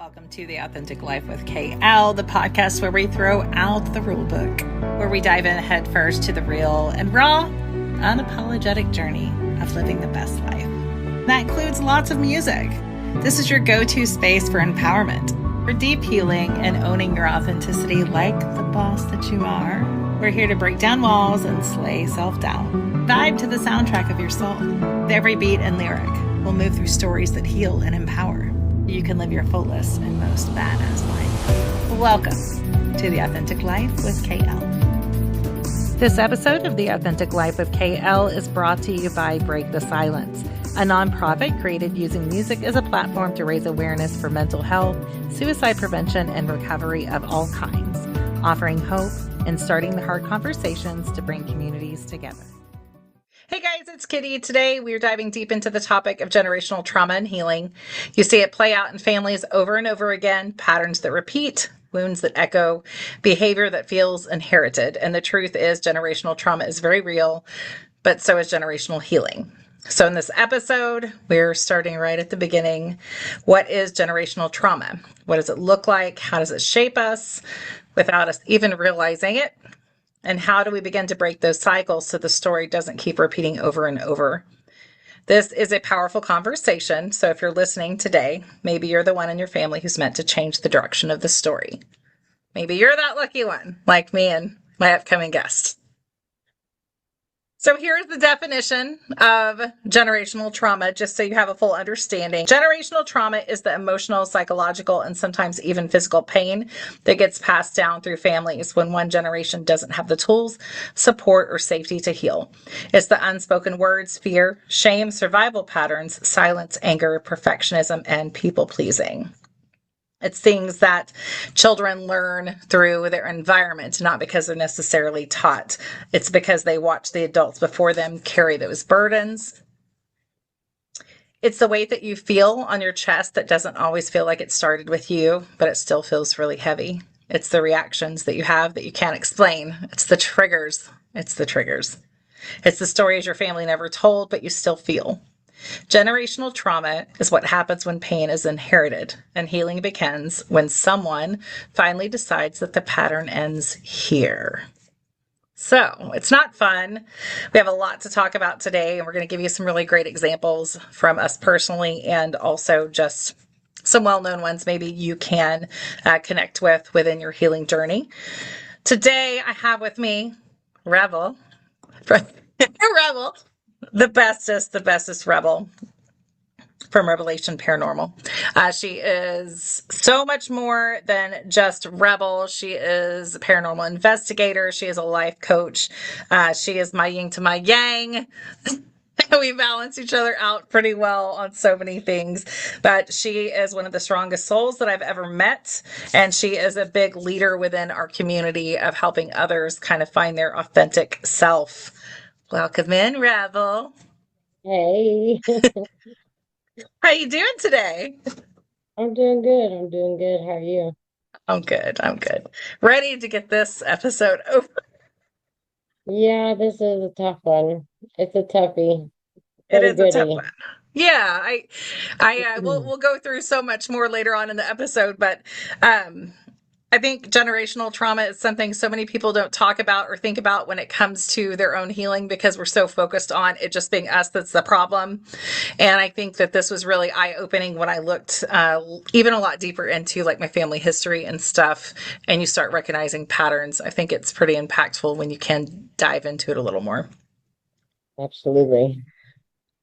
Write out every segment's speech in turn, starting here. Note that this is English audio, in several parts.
Welcome to The Authentic Life with KL, the podcast where we throw out the rule book, where we dive in head first to the real and raw, unapologetic journey of living the best life. That includes lots of music. This is your go-to space for empowerment, for deep healing and owning your authenticity like the boss that you are. We're here to break down walls and slay self-doubt. Vibe to the soundtrack of your soul. With every beat and lyric, we'll move through stories that heal and empower. You can live your fullest and most badass life. Welcome to The Authentic Life with KL. This episode of The Authentic Life with KL is brought to you by Break the Silence, a nonprofit created using music as a platform to raise awareness for mental health, suicide prevention, and recovery of all kinds, offering hope and starting the hard conversations to bring communities together. Hey guys, it's Kitty. Today we're diving deep into the topic of generational trauma and healing. You see it play out in families over and over again, patterns that repeat, wounds that echo, behavior that feels inherited. And the truth is generational trauma is very real, but so is generational healing. So in this episode, we're starting right at the beginning. What is generational trauma? What does it look like? How does it shape us without us even realizing it? And how do we begin to break those cycles so the story doesn't keep repeating over and over? This is a powerful conversation. So if you're listening today, maybe you're the one in your family who's meant to change the direction of the story. Maybe you're that lucky one, like me and my upcoming guest. So here's the definition of generational trauma, just so you have a full understanding. Generational trauma is the emotional, psychological, and sometimes even physical pain that gets passed down through families when one generation doesn't have the tools, support, or safety to heal. It's the unspoken words, fear, shame, survival patterns, silence, anger, perfectionism, and people-pleasing. It's things that children learn through their environment, not because they're necessarily taught. It's because they watch the adults before them carry those burdens. It's the weight that you feel on your chest that doesn't always feel like it started with you, but it still feels really heavy. It's the reactions that you have that you can't explain. It's the triggers. It's the stories your family never told, but you still feel. Generational trauma is what happens when pain is inherited, and healing begins when someone finally decides that the pattern ends here. So it's not fun. We have a lot to talk about today, and we're going to give you some really great examples from us personally and also just some well-known ones maybe you can connect with within your healing journey. Today I have with me Rebel. Rebel. The bestest Rebel from Revelation Paranormal. She is so much more than just Rebel. She is a paranormal investigator. She is a life coach. She is my yin to my yang. We balance each other out pretty well on so many things, but she is one of the strongest souls that I've ever met. And she is a big leader within our community of helping others kind of find their authentic self. Welcome in, Rebel. Hey, How you doing today? I'm doing good. I'm doing good. How are you? I'm good. Ready to get this episode over. Yeah, this is a tough one. It's a toughie, It but a is a tough goodie. one. Yeah, we'll go through so much more later on in the episode, but I think generational trauma is something so many people don't talk about or think about when it comes to their own healing because we're so focused on it just being us that's the problem. And I think that this was really eye-opening when I looked even a lot deeper into like my family history and stuff, and you start recognizing patterns. I think it's pretty impactful when you can dive into it a little more. Absolutely.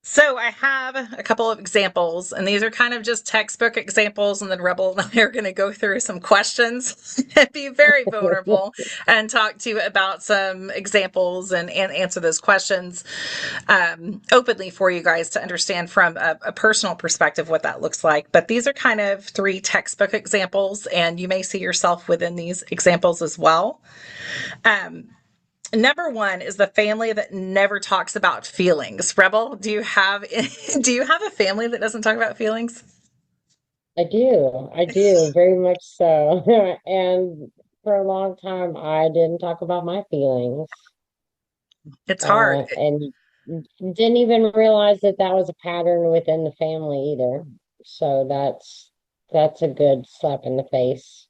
So I have a couple of examples, and these are kind of just textbook examples, and then Rebel and I are going to go through some questions and be very vulnerable and talk to you about some examples and answer those questions openly for you guys to understand from a personal perspective what that looks like. But these are kind of 3 textbook examples, and you may see yourself within these examples as well. Number 1 is the family that never talks about feelings. Rebel, do you have a family that doesn't talk about feelings? I do, very much so. And for a long time, I didn't talk about my feelings, It's hard. and didn't even realize that that was a pattern within the family either. So that's That's a good slap in the face.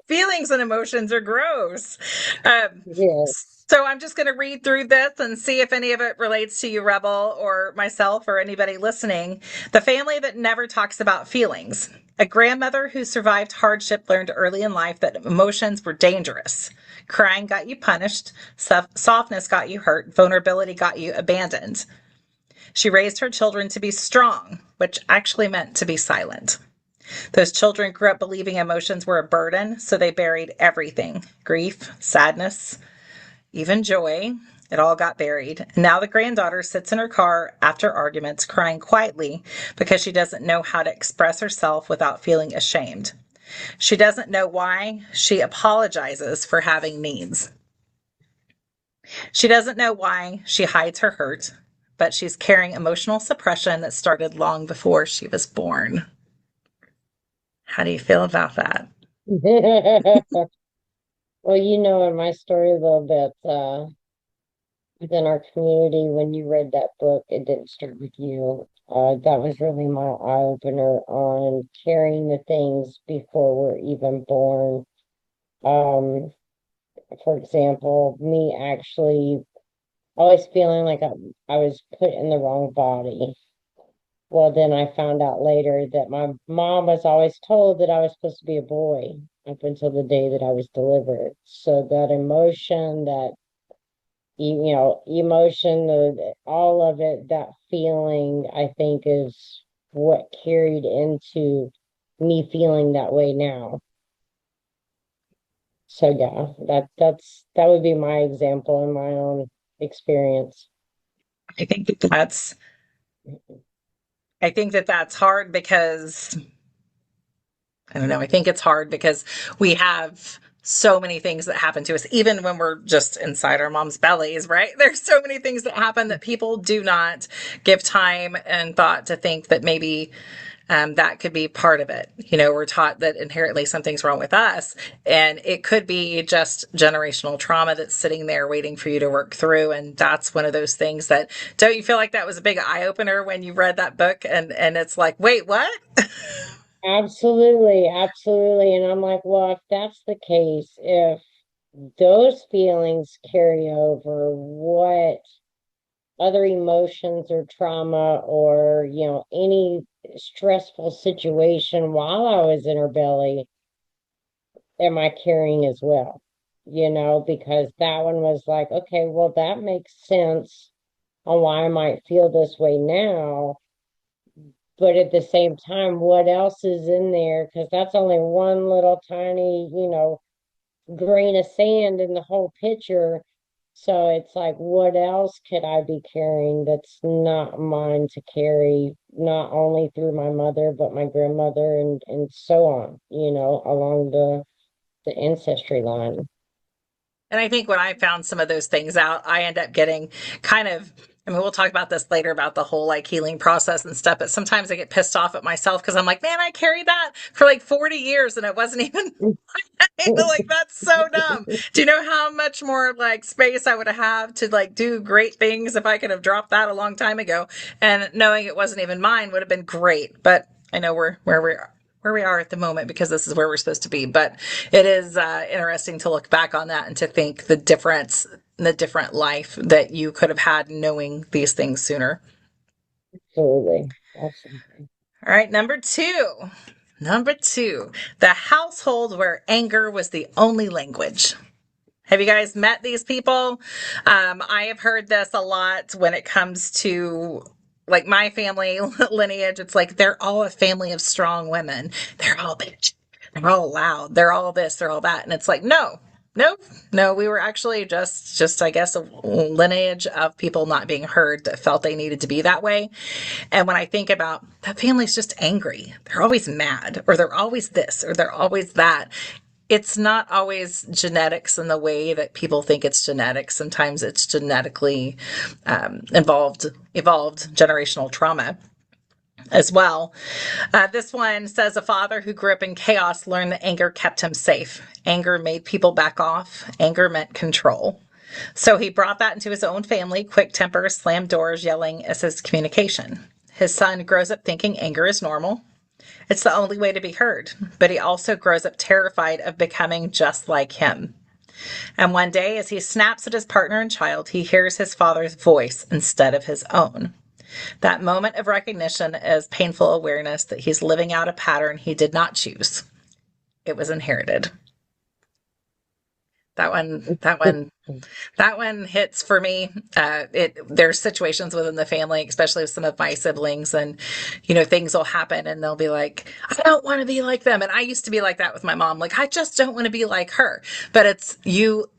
Feelings and emotions are gross. Um, Yeah. so I'm just going to read through this and see if any of it relates to you, Rebel, or myself, or anybody listening. The family that never talks about feelings. A grandmother who survived hardship learned early in life that emotions were dangerous. Crying got you punished, softness got you hurt, vulnerability got you abandoned. She raised her children to be strong, which actually meant to be silent. Those children grew up believing emotions were a burden, so they buried everything: grief, sadness, even joy. It all got buried. And now the granddaughter sits in her car after arguments, crying quietly because she doesn't know how to express herself without feeling ashamed. She doesn't know why she apologizes for having needs. She doesn't know why she hides her hurt, but she's carrying emotional suppression that started long before she was born. How do you feel about that? Well, in my story a little bit, within our community, when you read that book, it didn't start with you. That was really my eye opener on carrying the things before we're even born. Um, for example, me actually always feeling like I was put in the wrong body. Well, then I found out later that my mom was always told that I was supposed to be a boy up until the day that I was delivered. So that emotion, that emotion, all of it, that feeling, I think is what carried into me feeling that way now. So yeah, that would be my example in my own experience. I think that that's I think that that's hard because I don't know. I think it's hard because we have so many things that happen to us, even when we're just inside our mom's bellies, right? There's so many things that happen that people do not give time and thought to think that maybe that could be part of it. You know, we're taught that inherently something's wrong with us, and it could be just generational trauma that's sitting there waiting for you to work through. And that's one of those things that, don't you feel like that was a big eye opener when you read that book? And it's like, wait, what? Absolutely, absolutely. And I'm like, well, if that's the case, if those feelings carry over, what other emotions or trauma or, any stressful situation while I was in her belly am I carrying as well? Because that one was like, okay, well, that makes sense on why I might feel this way now. But at the same time, what else is in there? Because that's only one little tiny, grain of sand in the whole picture. So it's like, what else could I be carrying that's not mine to carry, not only through my mother, but my grandmother and so on, along the ancestry line. And I think when I found some of those things out, I end up getting kind of, I mean, we'll talk about this later about the whole like healing process and stuff, but sometimes I get pissed off at myself because I'm like, man, I carried that for like 40 years and it wasn't even like, that's so dumb. Do you know how much more like space I would have to like do great things if I could have dropped that a long time ago? And knowing it wasn't even mine would have been great. But I know we're where we are at the moment because this is where we're supposed to be. But it is interesting to look back on that and to think the difference, the different life that you could have had knowing these things sooner. Absolutely. Absolutely. All right, number two. Number two, the household where anger was the only language. Have you guys met these people? I have heard this a lot when it comes to like my family lineage. It's like they're all a family of strong women. They're all bitch. They're all loud. They're all this. They're all that. And it's like, no, no, no. We were actually just I guess, a lineage of people not being heard that felt they needed to be that way. And when I think about that family's just angry, they're always mad, or they're always this, or they're always that. It's not always genetics in the way that people think it's genetics. Sometimes it's genetically evolved generational trauma as well. This one says a father who grew up in chaos learned that anger kept him safe. Anger made people back off. Anger meant control. So he brought that into his own family. Quick temper, slammed doors, yelling as his communication. His son grows up thinking anger is normal. It's the only way to be heard, but he also grows up terrified of becoming just like him. And one day, as he snaps at his partner and child, he hears his father's voice instead of his own. That moment of recognition is painful awareness that he's living out a pattern he did not choose. It was inherited. That one, that one, that one hits for me. There's situations within the family, especially with some of my siblings, and things will happen, and they'll be like, "I don't want to be like them." And I used to be like that with my mom. Like, I just don't want to be like her. But it's you.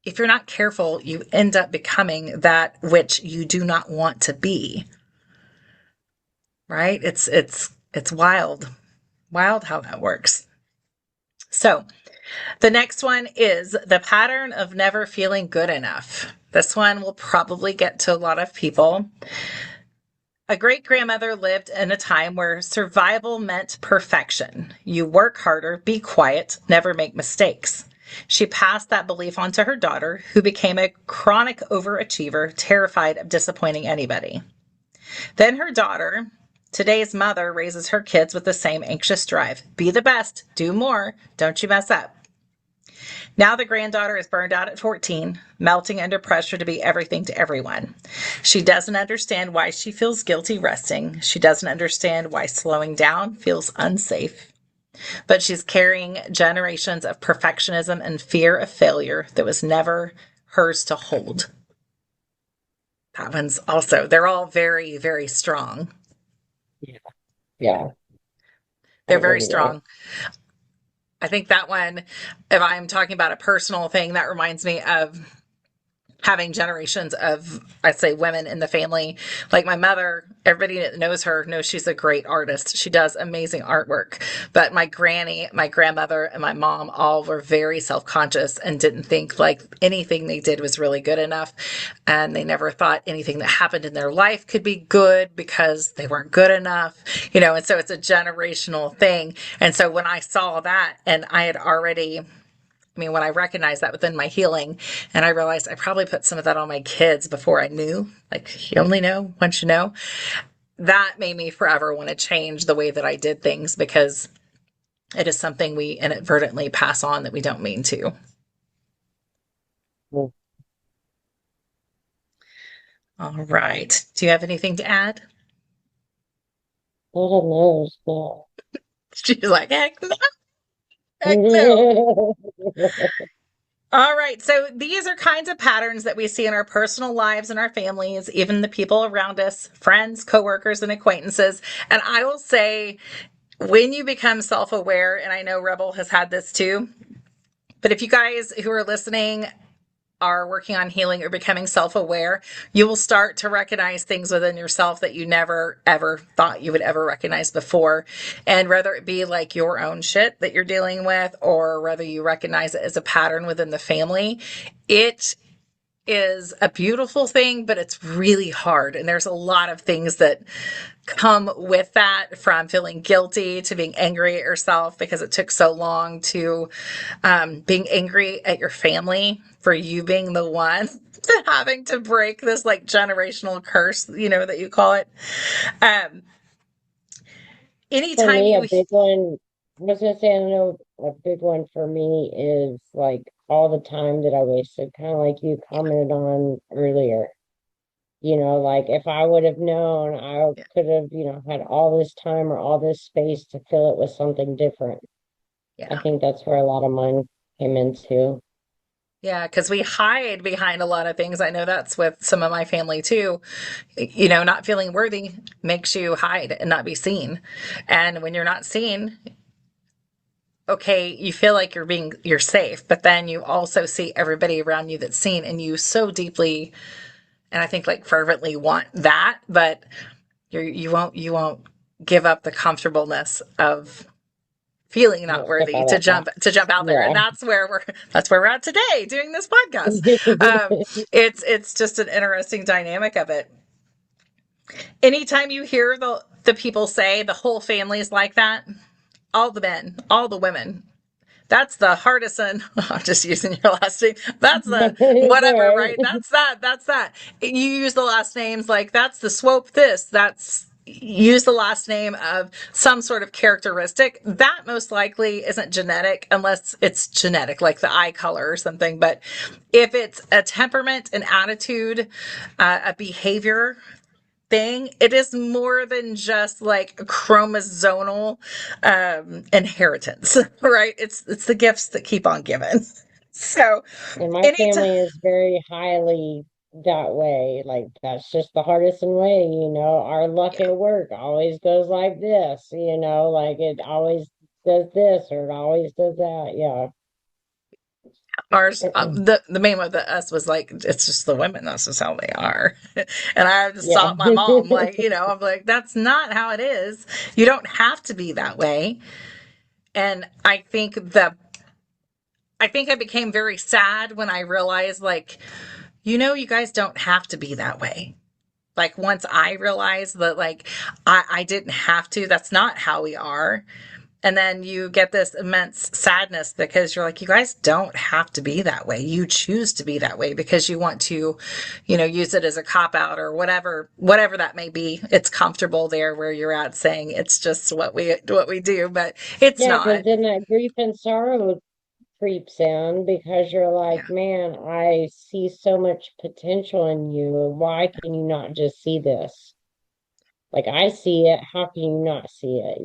If you're not careful, you end up becoming that which you do not want to be. Right? It's wild, wild how that works. So the next one is the pattern of never feeling good enough. This one will probably get to a lot of people. A great grandmother lived in a time where survival meant perfection. You work harder, be quiet, never make mistakes. She passed that belief on to her daughter, who became a chronic overachiever, terrified of disappointing anybody. Then her daughter, today's mother, raises her kids with the same anxious drive. Be the best, do more, don't you mess up. Now the granddaughter is burned out at 14, melting under pressure to be everything to everyone. She doesn't understand why she feels guilty resting. She doesn't understand why slowing down feels unsafe. But she's carrying generations of perfectionism and fear of failure that was never hers to hold. That one's also, they're all very, very strong. Yeah. Yeah. They're very strong. I think that one, if I'm talking about a personal thing, that reminds me of having generations of, I'd say, women in the family. Like my mother, everybody that knows her knows she's a great artist. She does amazing artwork. But my granny, my grandmother, and my mom all were very self-conscious and didn't think like anything they did was really good enough. And they never thought anything that happened in their life could be good because they weren't good enough, and so it's a generational thing. And so when I saw that, and I had already, when I recognized that within my healing, and I realized I probably put some of that on my kids before I knew, like, you only know once you know, that made me forever want to change the way that I did things, because it is something we inadvertently pass on that we don't mean to. Mm. All right. Do you have anything to add? Lord knows, no. She's like, heck no. Heck no. All right. So these are kinds of patterns that we see in our personal lives and our families, even the people around us, friends, coworkers, and acquaintances. And I will say, when you become self-aware, and I know Rebel has had this too, but if you guys who are listening are working on healing or becoming self-aware, you will start to recognize things within yourself that you never ever thought you would ever recognize before. And whether it be like your own shit that you're dealing with, or whether you recognize it as a pattern within the family, it is a beautiful thing, but it's really hard. And there's a lot of things that come with that, from feeling guilty to being angry at yourself because it took so long, to being angry at your family for you being the one to having to break this like generational curse, that you call it. For Anytime me, you, a big one, I was gonna say, I know a big one for me is like all the time that I wasted, kind of like you commented on earlier. Like if I would have known, I could have, had all this time or all this space to fill it with something different. I yeah. think that's where a lot of mine came into. Yeah, because we hide behind a lot of things. I know that's with some of my family too. Not feeling worthy makes you hide and not be seen. And when you're not seen, okay, you feel like you're safe, but then you also see everybody around you that's seen, and you so deeply, and I think like fervently want that, but you won't give up the comfortableness of feeling not Won't step worthy out to of that jump out there. And box. that's where we're at today doing this podcast. It's just an interesting dynamic of it. Anytime you hear the people say the whole family is like that, all the men, all the women, that's the hardison. I'm just using your last name. That's the It's whatever, all right? That's that. You use the last names like that's the swope this, that's use the last name of some sort of characteristic, that most likely isn't genetic unless it's genetic, like the eye color or something. But if it's a temperament, an attitude, a behavior thing, it is more than just like a chromosomal inheritance, right? It's the gifts that keep on giving. So And my anytime, family is very highly that way. Like that's just the Hardison way, Our luck yeah, at work always goes like this, like it always does this or it always does that. Yeah. ours, the main one that us was like, it's just the women. That's just how they are. And I just Yeah. saw my mom, like, I'm like, that's not how it is. You don't have to be that way. And I think I became very sad when I realized, like, you guys don't have to be that way. Like, once I realized that, like, I didn't have to, that's not how we are. And then you get this immense sadness because you're like, you guys don't have to be that way. You choose to be that way because you want to, use it as a cop out or whatever that may be. It's comfortable there where you're at saying it's just what we do, but it's Yeah, because not. then that grief and sorrow creeps in because you're like, Yeah. man, I see so much potential in you. Why can you not just see this? Like I see it. How can you not see it?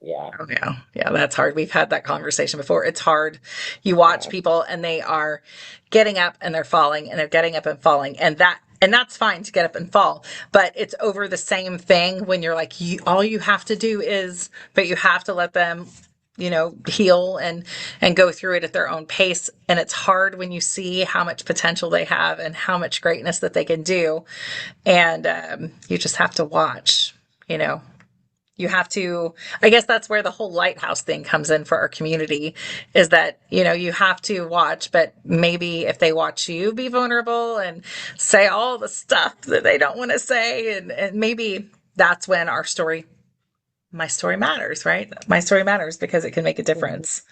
Yeah. Oh, yeah. Yeah, that's hard. We've had that conversation before. It's hard. You watch Yeah. people and they are getting up and they're falling and they're getting up and falling. And that's fine to get up and fall, but it's over the same thing when you're like, all you have to do is, but you have to let them, heal and go through it at their own pace. And it's hard when you see how much potential they have and how much greatness that they can do. And you just have to watch, you know. You have to, I guess that's where the whole lighthouse thing comes in for our community is that, you have to watch, but maybe if they watch you be vulnerable and say all the stuff that they don't want to say, and maybe that's when my story matters, right? My story matters because it can make a Mhm. difference.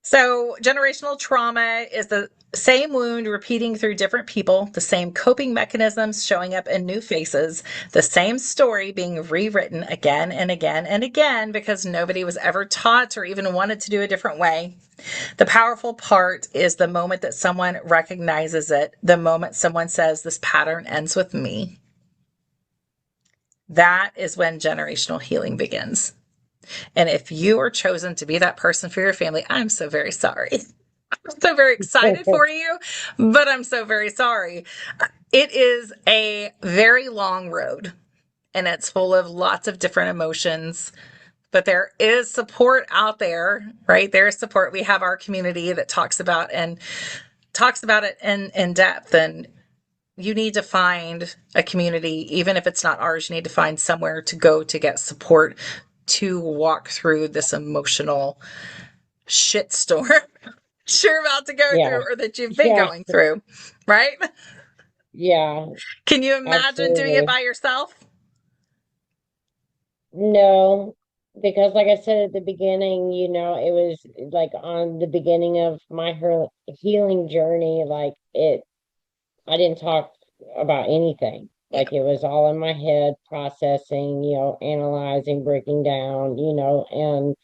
So, generational trauma is the same wound repeating through different people, the same coping mechanisms showing up in new faces, the same story being rewritten again and again and again because nobody was ever taught or even wanted to do a different way. The powerful part is the moment that someone recognizes it, the moment someone says, "This pattern ends with me." That is when generational healing begins. And if you are chosen to be that person for your family, I'm so very sorry. I'm so very excited for you, but I'm so very sorry. It is a very long road and it's full of lots of different emotions, but there is support out there, right? There is support. We have our community that talks about it in depth. And you need to find a community, even if it's not ours, you need to find somewhere to go to get support to walk through this emotional shitstorm you're about to go Yeah. through or that you've been Yeah. going through, right? Yeah. Can you imagine doing it Absolutely. by yourself? No, because like I said at the beginning, it was like on the beginning of my healing journey, like I didn't talk about anything. Yeah. Like it was all in my head, processing, analyzing, breaking down, and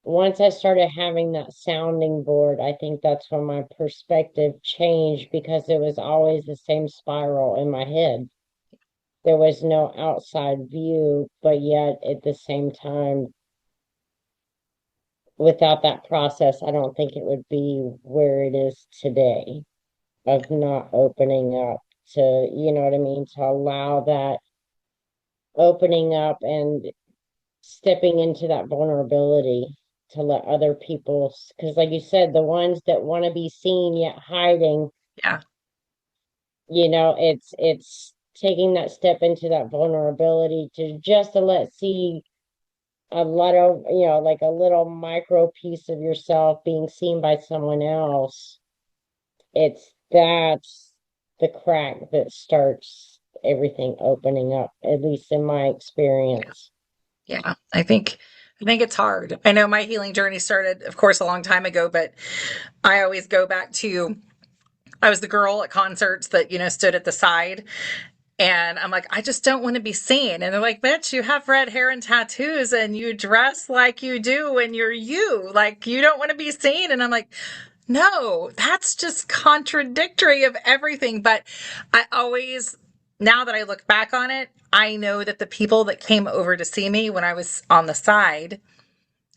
once I started having that sounding board, I think that's when my perspective changed because it was always the same spiral in my head. There was no outside view, but yet at the same time, without that process, I don't think it would be where it is today of not opening up to, you know what I mean, to allow that opening up and stepping into that vulnerability to let other people, because like you said, the ones that want to be seen yet hiding, Yeah. it's taking that step into that vulnerability to just to let see a lot of, like a little micro piece of yourself being seen by someone else. That's the crack that starts everything opening up, at least in my experience. Yeah. I think it's hard. I know my healing journey started, of course, a long time ago, but I always go back to I was the girl at concerts that, stood at the side And I'm like, I just don't want to be seen. And they're like, bitch, you have red hair and tattoos and you dress like you do when you're you. Like, you don't want to be seen. And I'm like, no, that's just contradictory of everything. But I always, now that I look back on it, I know that the people that came over to see me when I was on the side,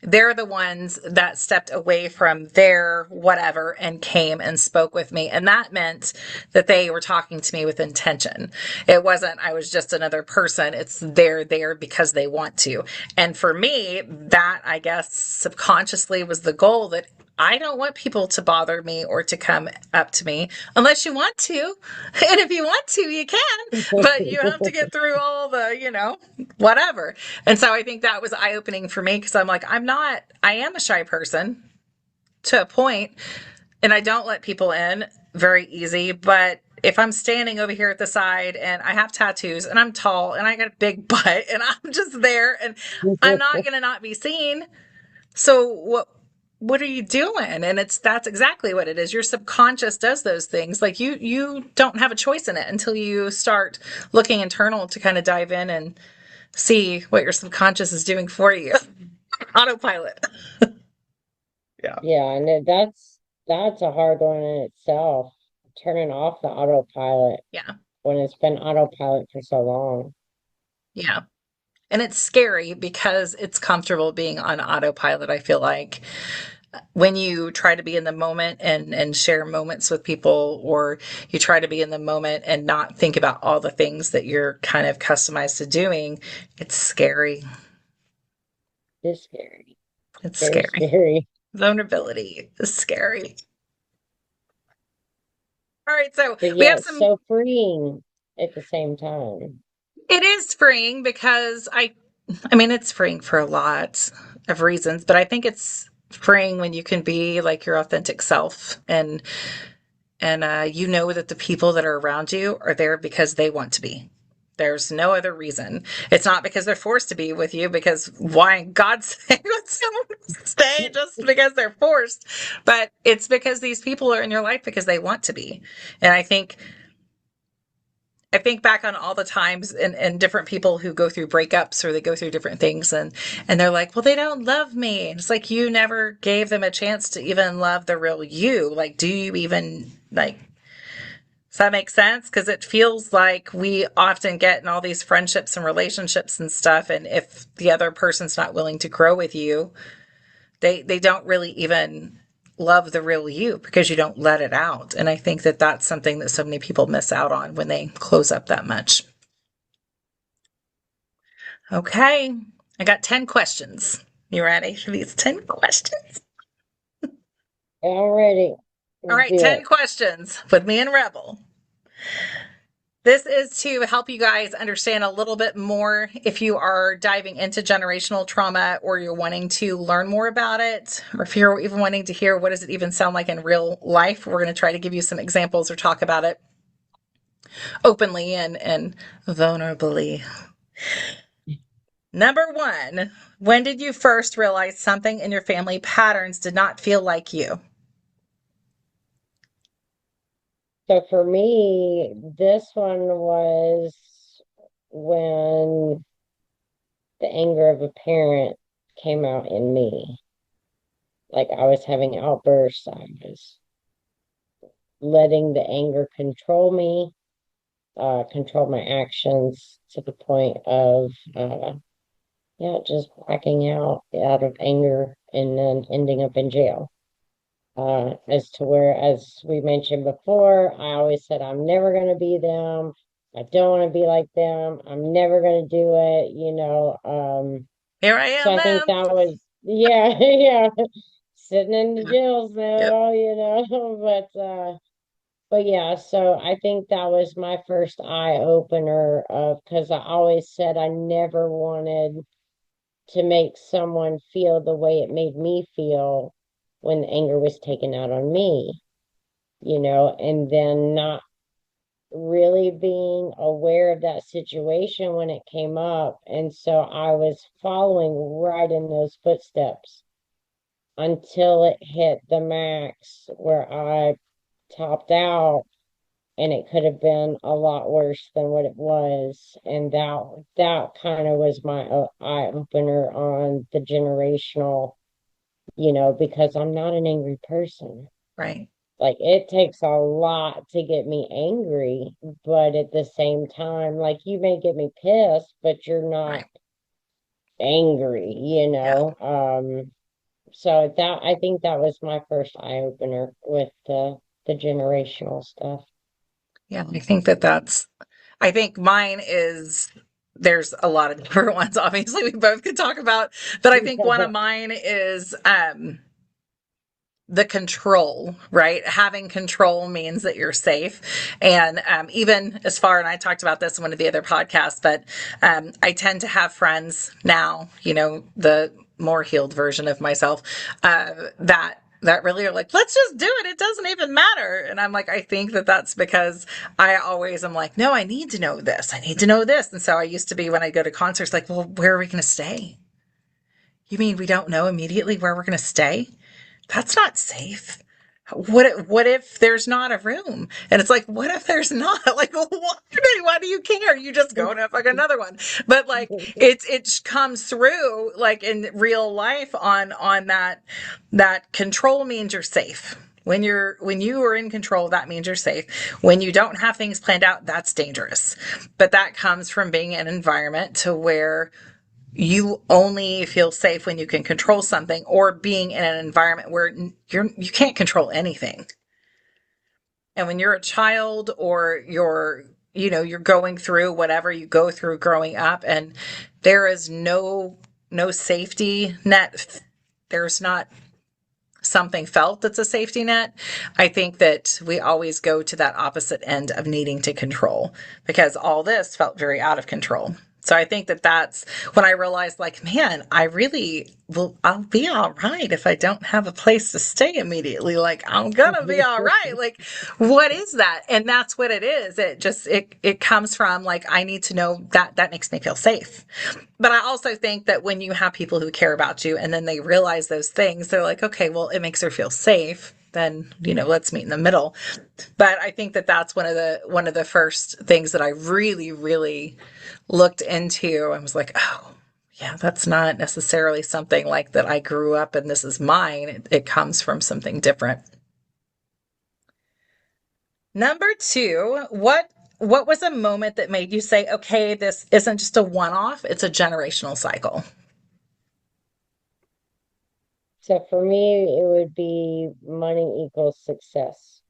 they're the ones that stepped away from their whatever and came and spoke with me. And that meant that they were talking to me with intention. It wasn't, I was just another person. It's they're there because they want to. And for me, that I guess subconsciously was the goal, that I don't want people to bother me or to come up to me unless you want to. And if you want to, you can, but you have to get through all the, whatever. And so I think that was eye opening for me, because I'm like, I am a shy person to a point, and I don't let people in very easy. But if I'm standing over here at the side and I have tattoos and I'm tall and I got a big butt and I'm just there and I'm not going to not be seen. So what are you doing? And that's exactly what it is. Your subconscious does those things. Like you don't have a choice in it until you start looking internal to kind of dive in and see what your subconscious is doing for you. Autopilot. Yeah. Yeah, and that's a hard one in itself, turning off the autopilot Yeah. when it's been autopilot for so long. Yeah. And it's scary because it's comfortable being on autopilot, I feel like. When you try to be in the moment and share moments with people, or you try to be in the moment and not think about all the things that you're kind of customized to doing, it's scary. It's scary. It's Very scary. scary. Vulnerability is scary. All right, so But we have yet some. so freeing at the same time. It is freeing because I mean, it's freeing for a lot of reasons, but I think it's freeing when you can be like your authentic self, and you know that the people that are around you are there because they want to be. There's no other reason. It's not because they're forced to be with you, because why in God's sake would someone stay just because they're forced? But it's because these people are in your life because they want to be. And I think back on all the times and different people who go through breakups or they go through different things, and they're like, well, they don't love me. And it's like, you never gave them a chance to even love the real you. Like, do you even like, does that make sense? Because it feels like we often get in all these friendships and relationships and stuff. And if the other person's not willing to grow with you, they don't really even love the real you because you don't let it out. And I think that that's something that so many people miss out on when they close up that much. Okay. I got 10 questions. You ready for these 10 questions? Already. All Let's right, do 10 it. questions with me and Rebel. This is to help you guys understand a little bit more if you are diving into generational trauma, or you're wanting to learn more about it, or if you're even wanting to hear what does it even sound like in real life. We're going to try to give you some examples or talk about it openly and vulnerably. Number one, when did you first realize something in your family patterns did not feel like you? So for me, this one was when the anger of a parent came out in me. Like I was having outbursts, I was letting the anger control me, control my actions to the point of, yeah, just blacking out of anger and then ending up in jail. As to where, as we mentioned before, I always said, I'm never going to be them. I don't want to be like them. I'm never going to do it. Here I So am I think then. that was, yeah, yeah, sitting in the Yeah. jails Yep. now, but yeah, so I think that was my first eye opener of, because I always said I never wanted to make someone feel the way it made me feel when the anger was taken out on me, and then not really being aware of that situation when it came up. And so I was following right in those footsteps until it hit the max where I topped out. and it could have been a lot worse than what it was. And that kind of was my eye opener on the generational, because I'm not an angry person. Right. Like it takes a lot to get me angry, but at the same time, like you may get me pissed, but you're not Right. angry, Yeah. So that I think that was my first eye opener with the generational stuff. Yeah. I think mine is, there's a lot of different ones, obviously, we both could talk about, but I think one of mine is, the control, right? Having control means that you're safe. And even as far, and I talked about this in one of the other podcasts, but I tend to have friends now, the more healed version of myself, that really are like, let's just do it. It doesn't even matter. And I'm like, I think that that's because I always am like, no, I need to know this. I need to know this. And so I used to be, when I go to concerts, like, well, where are we going to stay? You mean we don't know immediately where we're going to stay? That's not safe. What if there's not a room? And it's like, what if there's not? Like, why do you care? You just go and have like another one. But like, it comes through like in real life on that control means you're safe. When you are in control, that means you're safe. When you don't have things planned out, that's dangerous. But that comes from being in an environment to where you only feel safe when you can control something, or being in an environment where you can't control anything. And when you're a child, or you're going through whatever you go through growing up, and there is no safety net, there's not something felt that's a safety net. I think that we always go to that opposite end of needing to control, because all this felt very out of control. So I think that that's when I realized, like, man, I'll be all right if I don't have a place to stay immediately. Like, I'm gonna be all right. Like, what is that? And that's what it is. It comes from, like, I need to know that makes me feel safe. But I also think that when you have people who care about you, and then they realize those things, they're like, okay, well, it makes her feel safe. Then, let's meet in the middle. But I think that that's one of the first things that I really, really looked into and was like, oh, yeah, that's not necessarily something like that I grew up and this is mine. It comes from something different. Number two, what was a moment that made you say, okay, this isn't just a one-off, it's a generational cycle? So for me, it would be money equals success.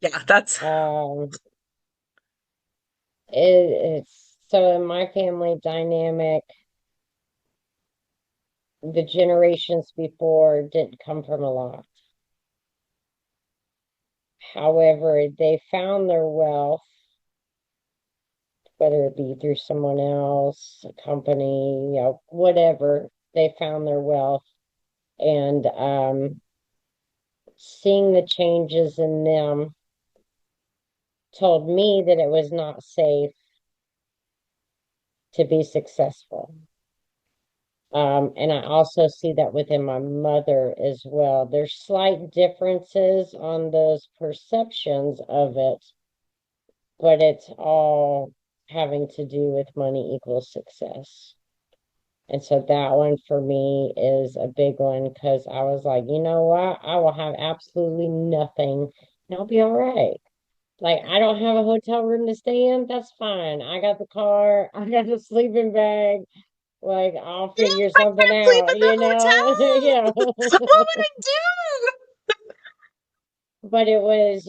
Yeah, that's Um, it's so in my family dynamic, the generations before didn't come from a lot. However, they found their wealth, whether it be through someone else, a company, whatever, they found their wealth. And seeing the changes in them told me that it was not safe to be successful. And I also see that within my mother as well. There's slight differences on those perceptions of it, but it's all having to do with money equals success. And so that one for me is a big one, because I was like, you know what? I will have absolutely nothing and I'll be all right. Like, I don't have a hotel room to stay in. That's fine. I got the car. I got the sleeping bag. Like, I'll yeah, figure I something can't sleep out, at the Yeah. hotel. What would I do? But it was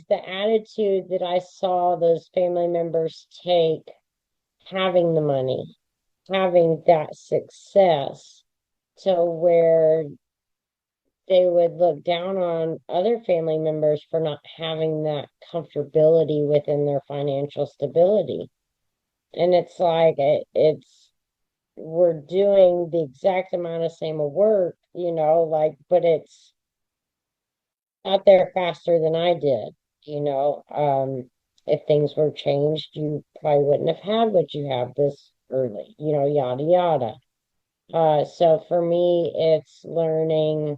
the attitude that I saw those family members take, having the money, having that success, to where they would look down on other family members for not having that comfortability within their financial stability. And it's like, we're doing the exact amount of same of work, like, but it's out there faster than I did, if things were changed, you probably wouldn't have had what you have this early, yada yada. So for me, it's learning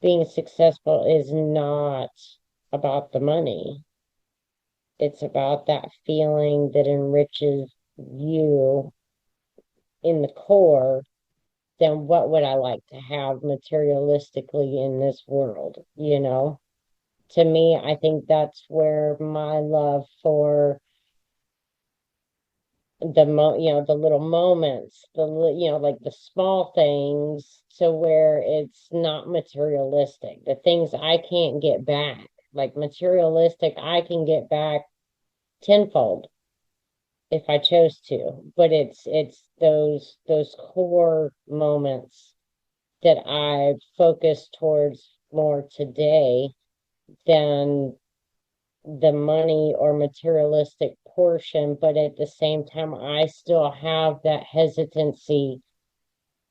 being successful is not about the money. It's about that feeling that enriches you in the core. Then what would I like to have materialistically in this world? To me, I think that's where my love for the little moments, like the small things, to where it's not materialistic, the things I can't get back. Like materialistic, I can get back tenfold if I chose to, but it's those core moments that I've focused towards more today than the money or materialistic portion. But at the same time, I still have that hesitancy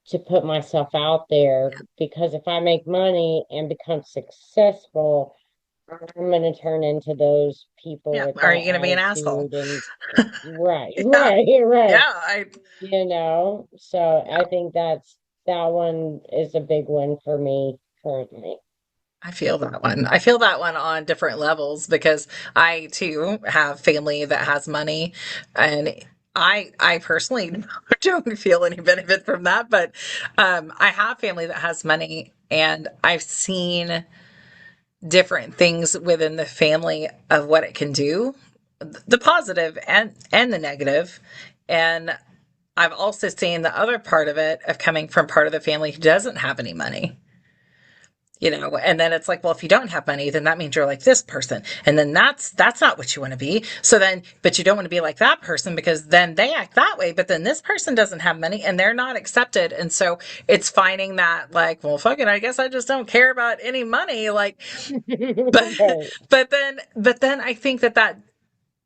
to put myself out there, because if I make money and become successful, I'm going to turn into those people Yeah. with Are you that going to be an asshole? attitude. And right, Yeah. right. Yeah. So Yeah. I think that one is a big one for me currently. I feel that one. I feel that one on different levels because I too have family that has money, and I personally don't feel any benefit from that, but I have family that has money, and I've seen different things within the family of what it can do, the positive and the negative. And I've also seen the other part of it of coming from part of the family who doesn't have any money. And then it's like, well, if you don't have money, then that means you're like this person. And then that's not what you want to be. So then, but you don't want to be like that person because then they act that way. But then this person doesn't have money and they're not accepted. And so it's finding that like, well, fuck it, I guess I just don't care about any money. Like, but, Right. but then I think that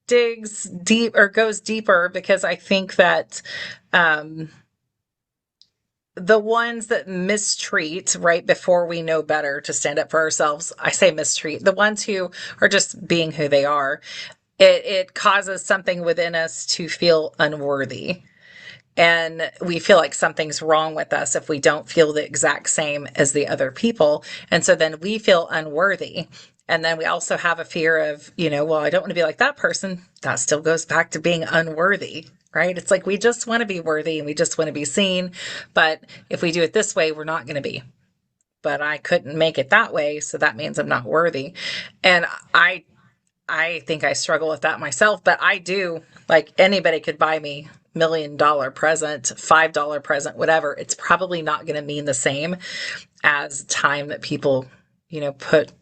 digs deep or goes deeper because I think that, um, the ones that mistreat right before we know better to stand up for ourselves, I say mistreat, the ones who are just being who they are, it causes something within us to feel unworthy. And we feel like something's wrong with us if we don't feel the exact same as the other people. And so then we feel unworthy. And then we also have a fear of, well, I don't want to be like that person. That still goes back to being unworthy, right? It's like we just want to be worthy and we just want to be seen. But if we do it this way, we're not going to be. But I couldn't make it that way. So that means I'm not worthy. And I think I struggle with that myself, but I do. Like anybody could buy me $1 million present, $5 present, whatever. It's probably not going to mean the same as time that people, put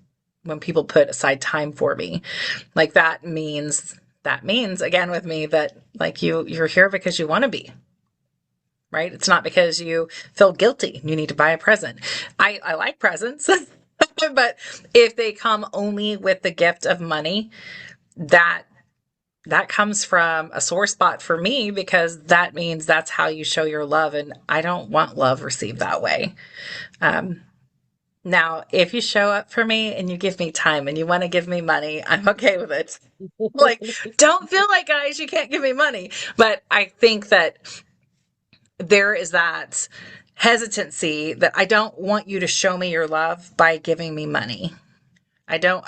when people put aside time for me. Like that means again with me that like you're here because you want to be, right? It's not because you feel guilty. You need to buy a present. I like presents. But if they come only with the gift of money, that that comes from a sore spot for me because that means that's how you show your love. And I don't want love received that way. Um, Now, if you show up for me and you give me time and you want to give me money, I'm okay with it. Like, don't feel like, guys, you can't give me money. But I think that there is that hesitancy that I don't want you to show me your love by giving me money. I don't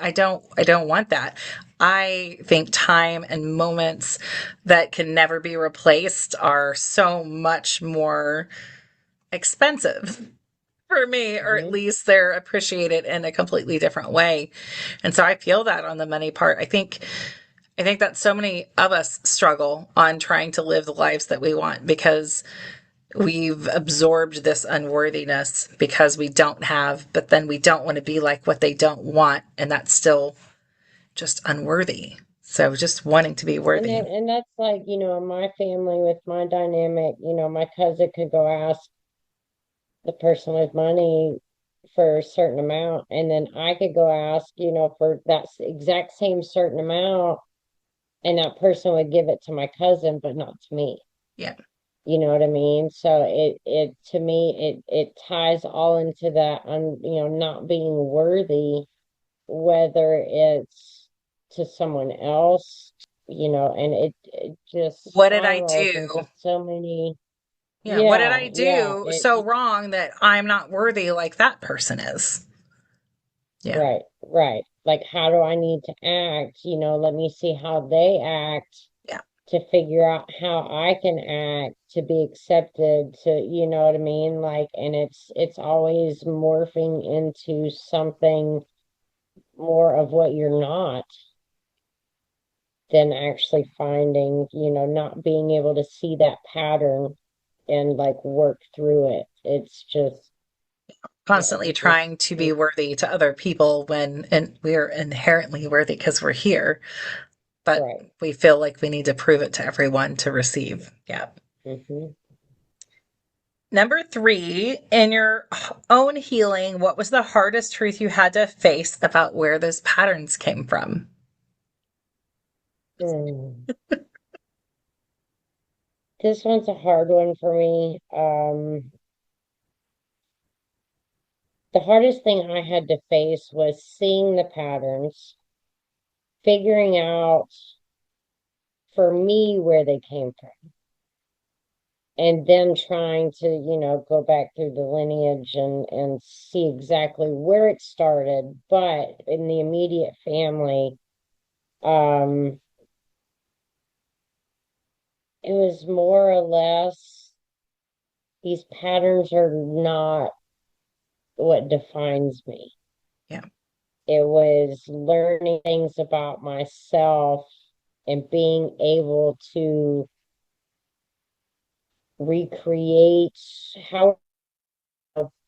want that. I think time and moments that can never be replaced are so much more expensive for me, or at Mhm. least they're appreciated in a completely different way. And so I feel that on the money part. I think that so many of us struggle on trying to live the lives that we want because we've absorbed this unworthiness because we don't have, but then we don't want to be like what they don't want. And that's still just unworthy. So just wanting to be And worthy. then, and that's like, in my family with my dynamic, my cousin could go ask the person with money for a certain amount, and then I could go ask, for that exact same certain amount, and that person would give it to my cousin, but not to me. Yeah. You know what I mean? So it to me, it ties all into that, not being worthy, whether it's to someone else, and it just What did I spirals do? into so many. Yeah. What did Yeah, I yeah. do so wrong that I'm not worthy like that person is? Yeah. Right, right. Like, how do I need to act? Let me see how they act Yeah. to figure out how I can act to be accepted, you know what I mean? Like, and it's always morphing into something more of what you're not than actually finding, not being able to see that pattern and like work through it. It's just, yeah, Constantly trying to be worthy to other people when and we're inherently worthy because we're here, but right. we feel like we need to prove it to everyone to receive. Yeah. Hmm. Number three, in your own healing, what was the hardest truth you had to face about where those patterns came from? Mm. This one's a hard one for me. The hardest thing I had to face was seeing the patterns, figuring out for me where they came from, and then trying to, go back through the lineage and see exactly where it started. But in the immediate family, um, it was more or less these patterns are not what defines me. Yeah. It was learning things about myself and being able to recreate how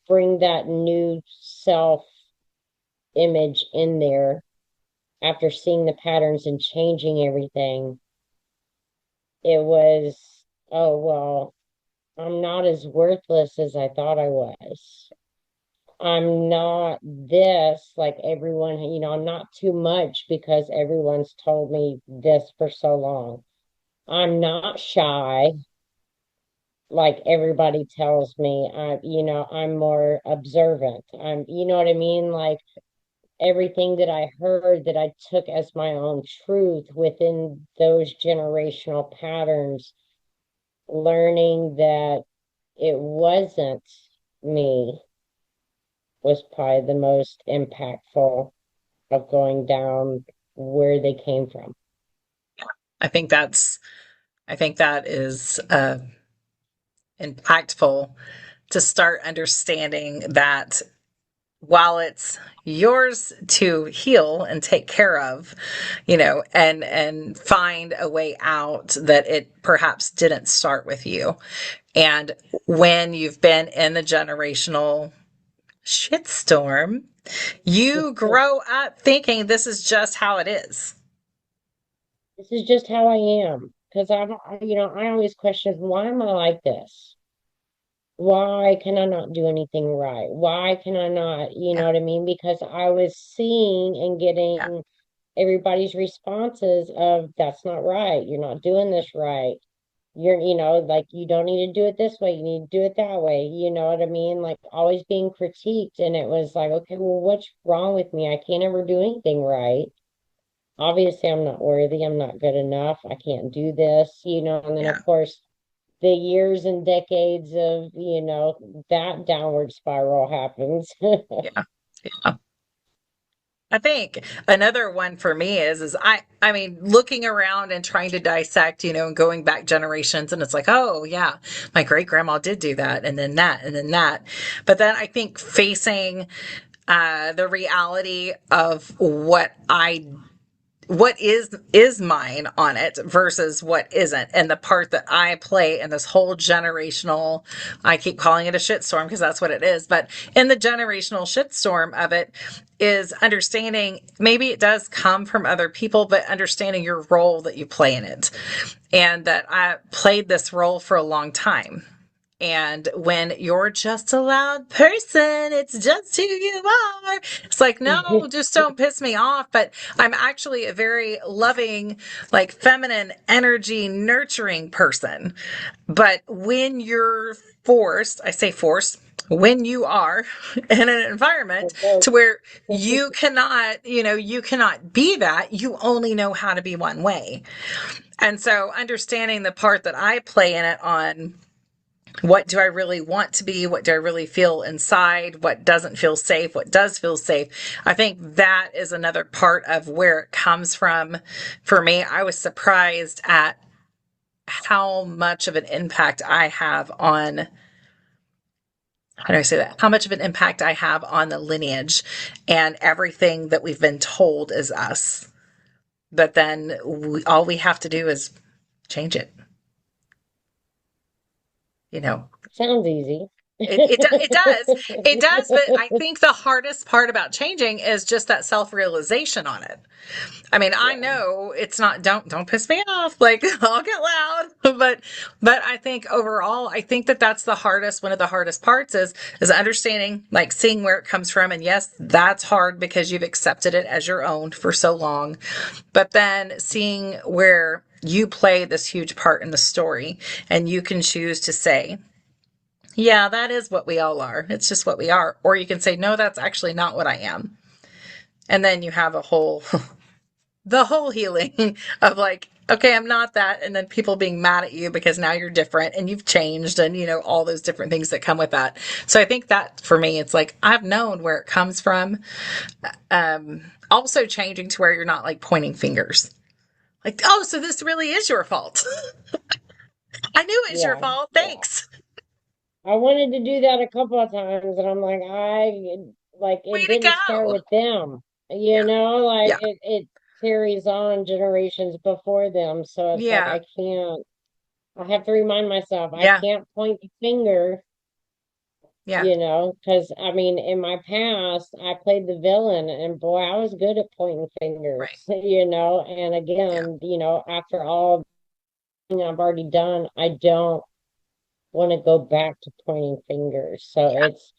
bring that new self image in there after seeing the patterns and changing everything. It was, oh, well, I'm not as worthless as I thought I was. I'm not this like everyone, I'm not too much because everyone's told me this for so long. I'm not shy like everybody tells me. I'm more observant. You know what I mean? Like everything that I heard that I took as my own truth within those generational patterns, learning that it wasn't me was probably the most impactful of going down where they came from. I think that's, I think that is impactful to start understanding that while it's yours to heal and take care of, and find a way out, that it perhaps didn't start with you. And when you've been in the generational shitstorm, you grow up thinking this is just how it is. This is just how I am. Because I always question, why am I like this? Why can I not do anything right? Why can I not, you Yeah, know what I mean? Because I was seeing and yeah, getting everybody's responses of that's not right. You're not doing this right. Like you don't need to do it this way. You need to do it that way. You know what I mean? Like always being critiqued. And it was like, okay, well, what's wrong with me? I can't ever do anything right. Obviously, I'm not worthy. I'm not good enough. I can't do this, and then yeah, of course the years and decades of, that downward spiral happens. yeah, yeah. I think another one for me is I mean, looking around and trying to dissect, and going back generations, and it's like, oh yeah, my great grandma did do that, and then that, and then that. But then I think facing the reality of what is mine on it versus what isn't, and the part that I play in this whole generational, I keep calling it a shitstorm because that's what it is, but in the generational shitstorm of it is understanding maybe it does come from other people, but understanding your role that you play in it, and that I played this role for a long time. And when you're just a loud person, it's just who you are. It's like, no, just don't piss me off. But I'm actually a very loving, like feminine energy, nurturing person. But when you're forced, I say forced, when you are in an environment to where you cannot be that, you only know how to be one way. And so understanding the part that I play in it on What do I really want to be? What do I really feel inside? What doesn't feel safe? What does feel safe? I think that is another part of where it comes from. For me, I was surprised at how much of an impact I have on, how do I say that? How much of an impact I have on the lineage and everything that we've been told is us. But then all we have to do is change it, you know. Sounds easy. It does. It does. But I think the hardest part about changing is just that self realization on it. I mean, I Yeah. know it's not, don't piss me off. Like, I'll get loud. But I think overall, I think that that's the hardest, one of the hardest parts is understanding, like seeing where it comes from. And yes, that's hard because you've accepted it as your own for so long. But then seeing where you play this huge part in the story and you can choose to say, yeah, that is what we all are. It's just what we are. Or you can say, no, that's actually not what I am. And then you have a whole, the whole healing of like, okay, I'm not that. And then people being mad at you because now you're different and you've changed and, all those different things that come with that. So I think that for me, it's like, I've known where it comes from. Also changing to where you're not like pointing fingers. Like, oh, so this really is your fault. I knew it's your Yeah. fault. Yeah. Thanks. I wanted to do that a couple of times, and I'm like, like Way it to didn't start go. with them, Yeah. like Yeah. it carries on generations before them. So it's like Yeah. I have to remind myself, I Yeah. can't point the finger, Yeah. because I mean, in my past, I played the villain, and boy, I was good at pointing Right. fingers, and Yeah. again, after all I've already done, I don't want to go back to pointing fingers. So Yeah. it's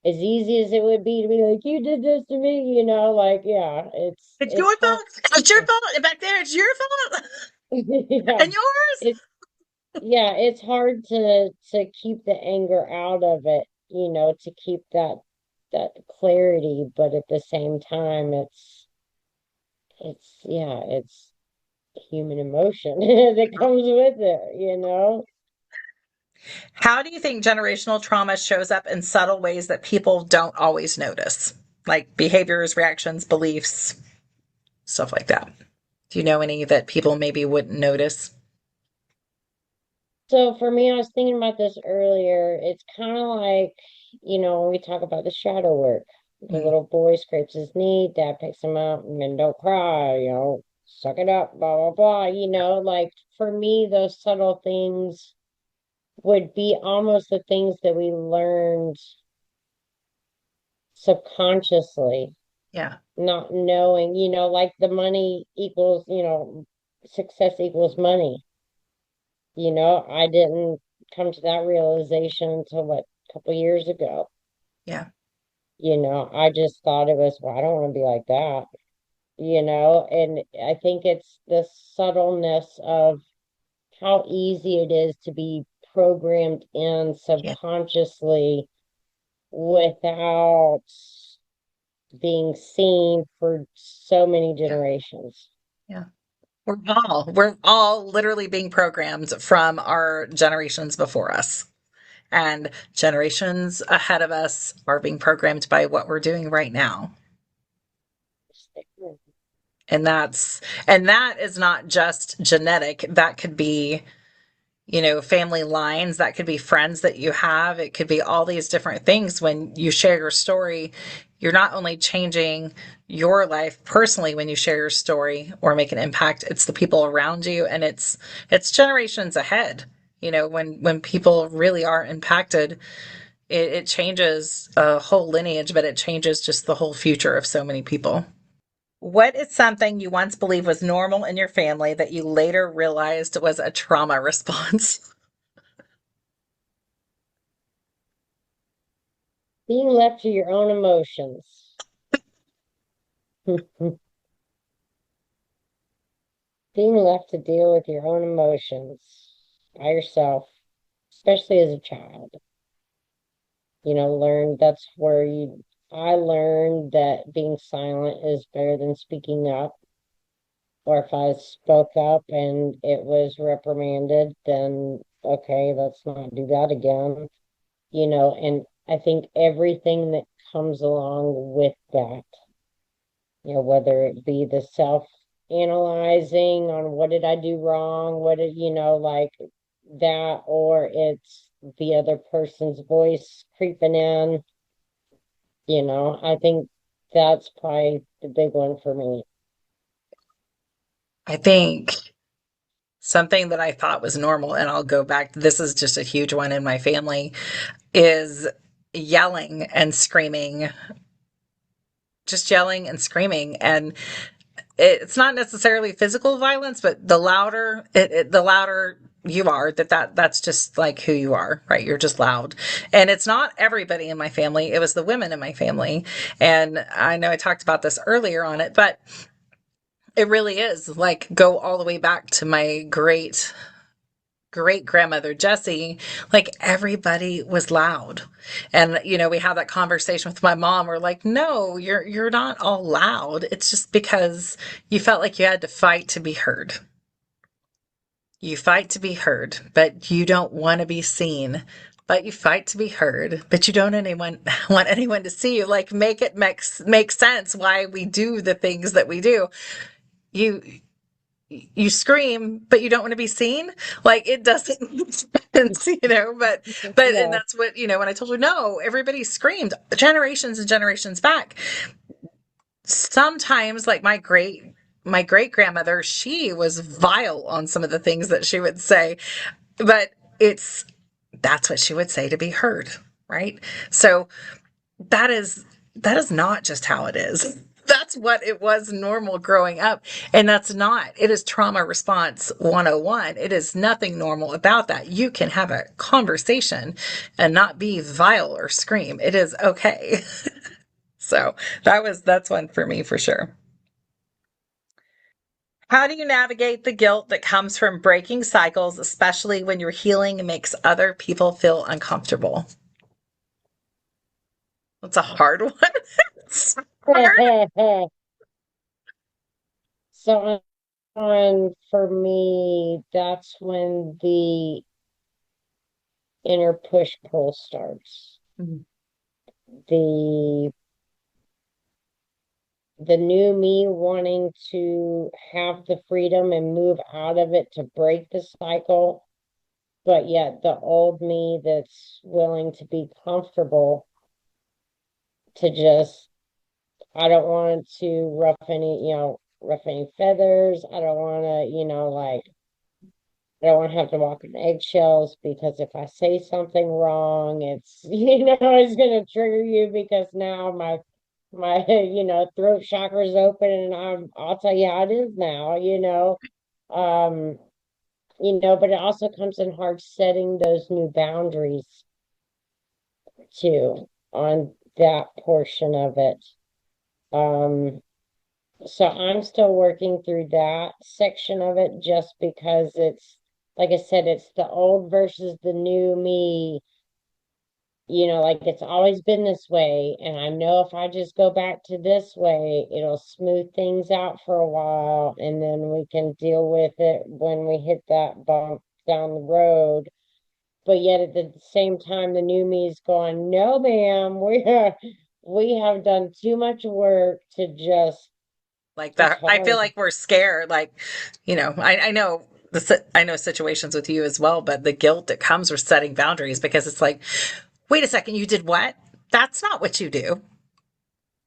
as easy as it would be to be like, you did this to me, like, yeah, It's it's your hard. fault. It's your fault. And back there, it's your fault. Yeah. And yours. It's yeah, it's hard to keep the anger out of it, to keep that clarity, but at the same time it's human emotion that comes with it. How do you think generational trauma shows up in subtle ways that people don't always notice? Like behaviors, reactions, beliefs, stuff like that. Do you know any that people maybe wouldn't notice? So for me, I was thinking about this earlier. It's kind of like, when we talk about the shadow work. The Mm, little boy scrapes his knee, dad picks him up, and don't cry, suck it up, blah, blah, blah. Like for me, those subtle things would be almost the things that we learned subconsciously, yeah. not knowing, like the money equals, success equals money. I didn't come to that realization until what, a couple years ago. Yeah. I just thought it was, well, I don't want to be like that, and I think it's the subtleness of how easy it is to be programmed in Yeah. subconsciously without being seen for so many Yeah. generations. Yeah. We're all literally being programmed from our generations before us. And generations ahead of us are being programmed by what we're doing right now. And that is not just genetic. That could be, family lines, that could be friends that you have. It could be all these different things. When you share your story, you're not only changing your life personally when you share your story or make an impact, it's the people around you and it's generations ahead. When people really are impacted, it changes a whole lineage, but it changes just the whole future of so many people. What is something you once believed was normal in your family that you later realized was a trauma response? Being left to your own emotions. Being left to deal with your own emotions by yourself, especially as a child. Learn that's where I learned that being silent is better than speaking up. Or if I spoke up and it was reprimanded, then okay, let's not do that again, and I think everything that comes along with that, whether it be the self analyzing on what did I do wrong, what did, like that, or it's the other person's voice creeping in, I think that's probably the big one for me. I think something that I thought was normal, and I'll go back, this is just a huge one in my family, is yelling and screaming, just yelling and screaming. And it's not necessarily physical violence, but the louder you are, that's just like who you are, right? You're just loud. And it's not everybody in my family. It was the women in my family. And I know I talked about this earlier on it, but it really is like go all the way back to my great grandmother Jessie. Like everybody was loud. And we have that conversation with my mom. We're like, no, you're not all loud. It's just because you felt like you had to fight to be heard. You fight to be heard, but you don't want to be seen. But you fight to be heard, but you don't anyone want anyone to see you. Like make sense why we do the things that we do. You you scream, but you don't want to be seen. Like it doesn't make sense, but and Yeah. that's what, when I told her, no, everybody screamed generations and generations back. Sometimes like my great grandmother, she was vile on some of the things that she would say, but that's what she would say to be heard, right? So that is that is not just how it is. That's what it was normal growing up. And that's not. It is trauma response 101. It is nothing normal about that. You can have a conversation and not be vile or scream. It is okay. So that's one for me for sure. How do you navigate the guilt that comes from breaking cycles, especially when your healing makes other people feel uncomfortable? That's a hard one. It's hard. So for me, that's when the inner push pull starts. The the new me wanting to have the freedom and move out of it to break the cycle, but yet the old me that's willing to be comfortable to just, I don't want to ruff any feathers. I don't want to, like, I don't want to have to walk on eggshells because if I say something wrong, it's, it's going to trigger you because now my, throat chakra's open and I'll tell you how it is now, Um, but it also comes in hard setting those new boundaries too on that portion of it. Um, so I'm still working through that section of it just because it's, like I said, it's the old versus the new me. Like it's always been this way. And I know if I just go back to this way, it'll smooth things out for a while. And then we can deal with it when we hit that bump down the road. But yet at the same time, the new me is going, no, ma'am, we have done too much work to just Like to that, I feel tolerate. like we're scared. Like, I know I know situations with you as well, but the guilt that comes with setting boundaries because it's like, wait a second, you did what? That's not what you do.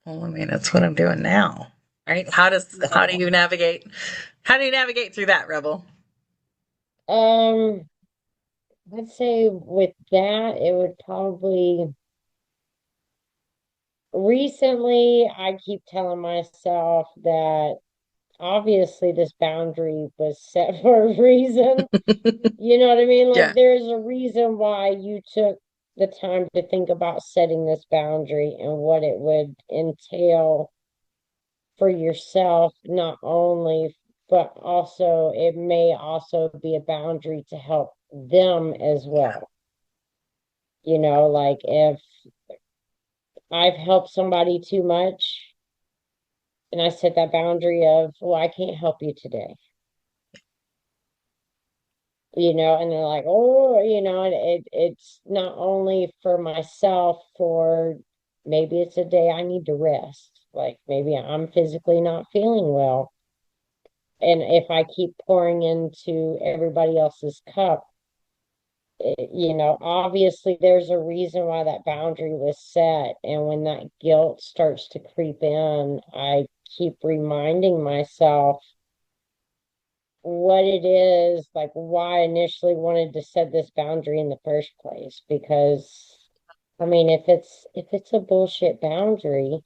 Well, I mean, that's what I'm doing now, right? How do you navigate through that, Rebel? Um, I'd say with that, it would probably recently I keep telling myself that obviously this boundary was set for a reason. You know what I mean? Like Yeah. there's a reason why you took the time to think about setting this boundary and what it would entail for yourself, not only, but also it may also be a boundary to help them as Yeah. well. Like if I've helped somebody too much and I set that boundary of, well, I can't help you today. and they're like, oh, and it's not only for myself, for maybe it's a day I need to rest. Like maybe I'm physically not feeling well. And if I keep pouring into everybody else's cup, obviously there's a reason why that boundary was set. And when that guilt starts to creep in, I keep reminding myself what it is, like why I initially wanted to set this boundary in the first place. Because I mean, if it's a bullshit boundary,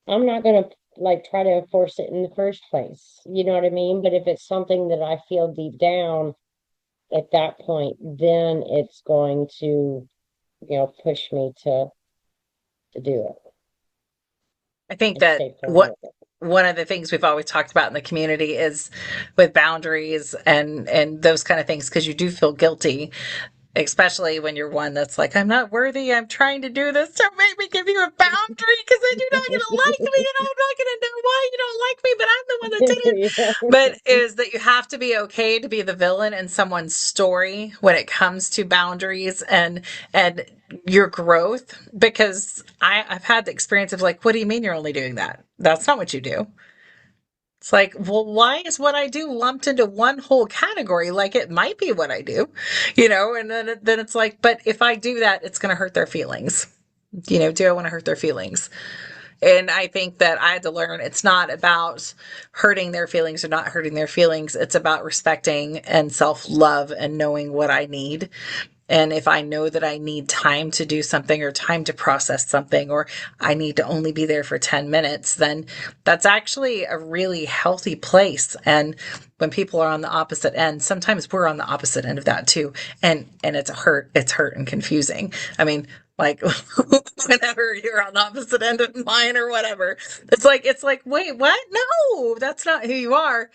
I'm not gonna like try to enforce it in the first place. You know what I mean? But if it's something that I feel deep down at that point, then it's going to, push me to do it I think and that stay firm with it. one of the things we've always talked about in the community is with boundaries and those kind of things, because you do feel guilty, especially when you're one that's like, I'm not worthy, I'm trying to do this, so make me give you a boundary because then you're not going to like me and I'm not going to know why you don't like me, but I'm the one that did it. Yeah. But is that you have to be okay to be the villain in someone's story when it comes to boundaries and your growth, because I've had the experience of like, what do you mean you're only doing that? That's not what you do. It's like, well, why is what I do lumped into one whole category? Like it might be what I do, and then it's like, but if I do that, it's going to hurt their feelings. Do I want to hurt their feelings? And I think that I had to learn it's not about hurting their feelings or not hurting their feelings. It's about respecting and self love and knowing what I need. And if I know that I need time to do something or time to process something, or I need to only be there for 10 minutes, then that's actually a really healthy place. And when people are on the opposite end, sometimes we're on the opposite end of that too. And it's hurt and confusing. I mean, like whenever you're on the opposite end of mine or whatever, it's like, wait, what? No, that's not who you are.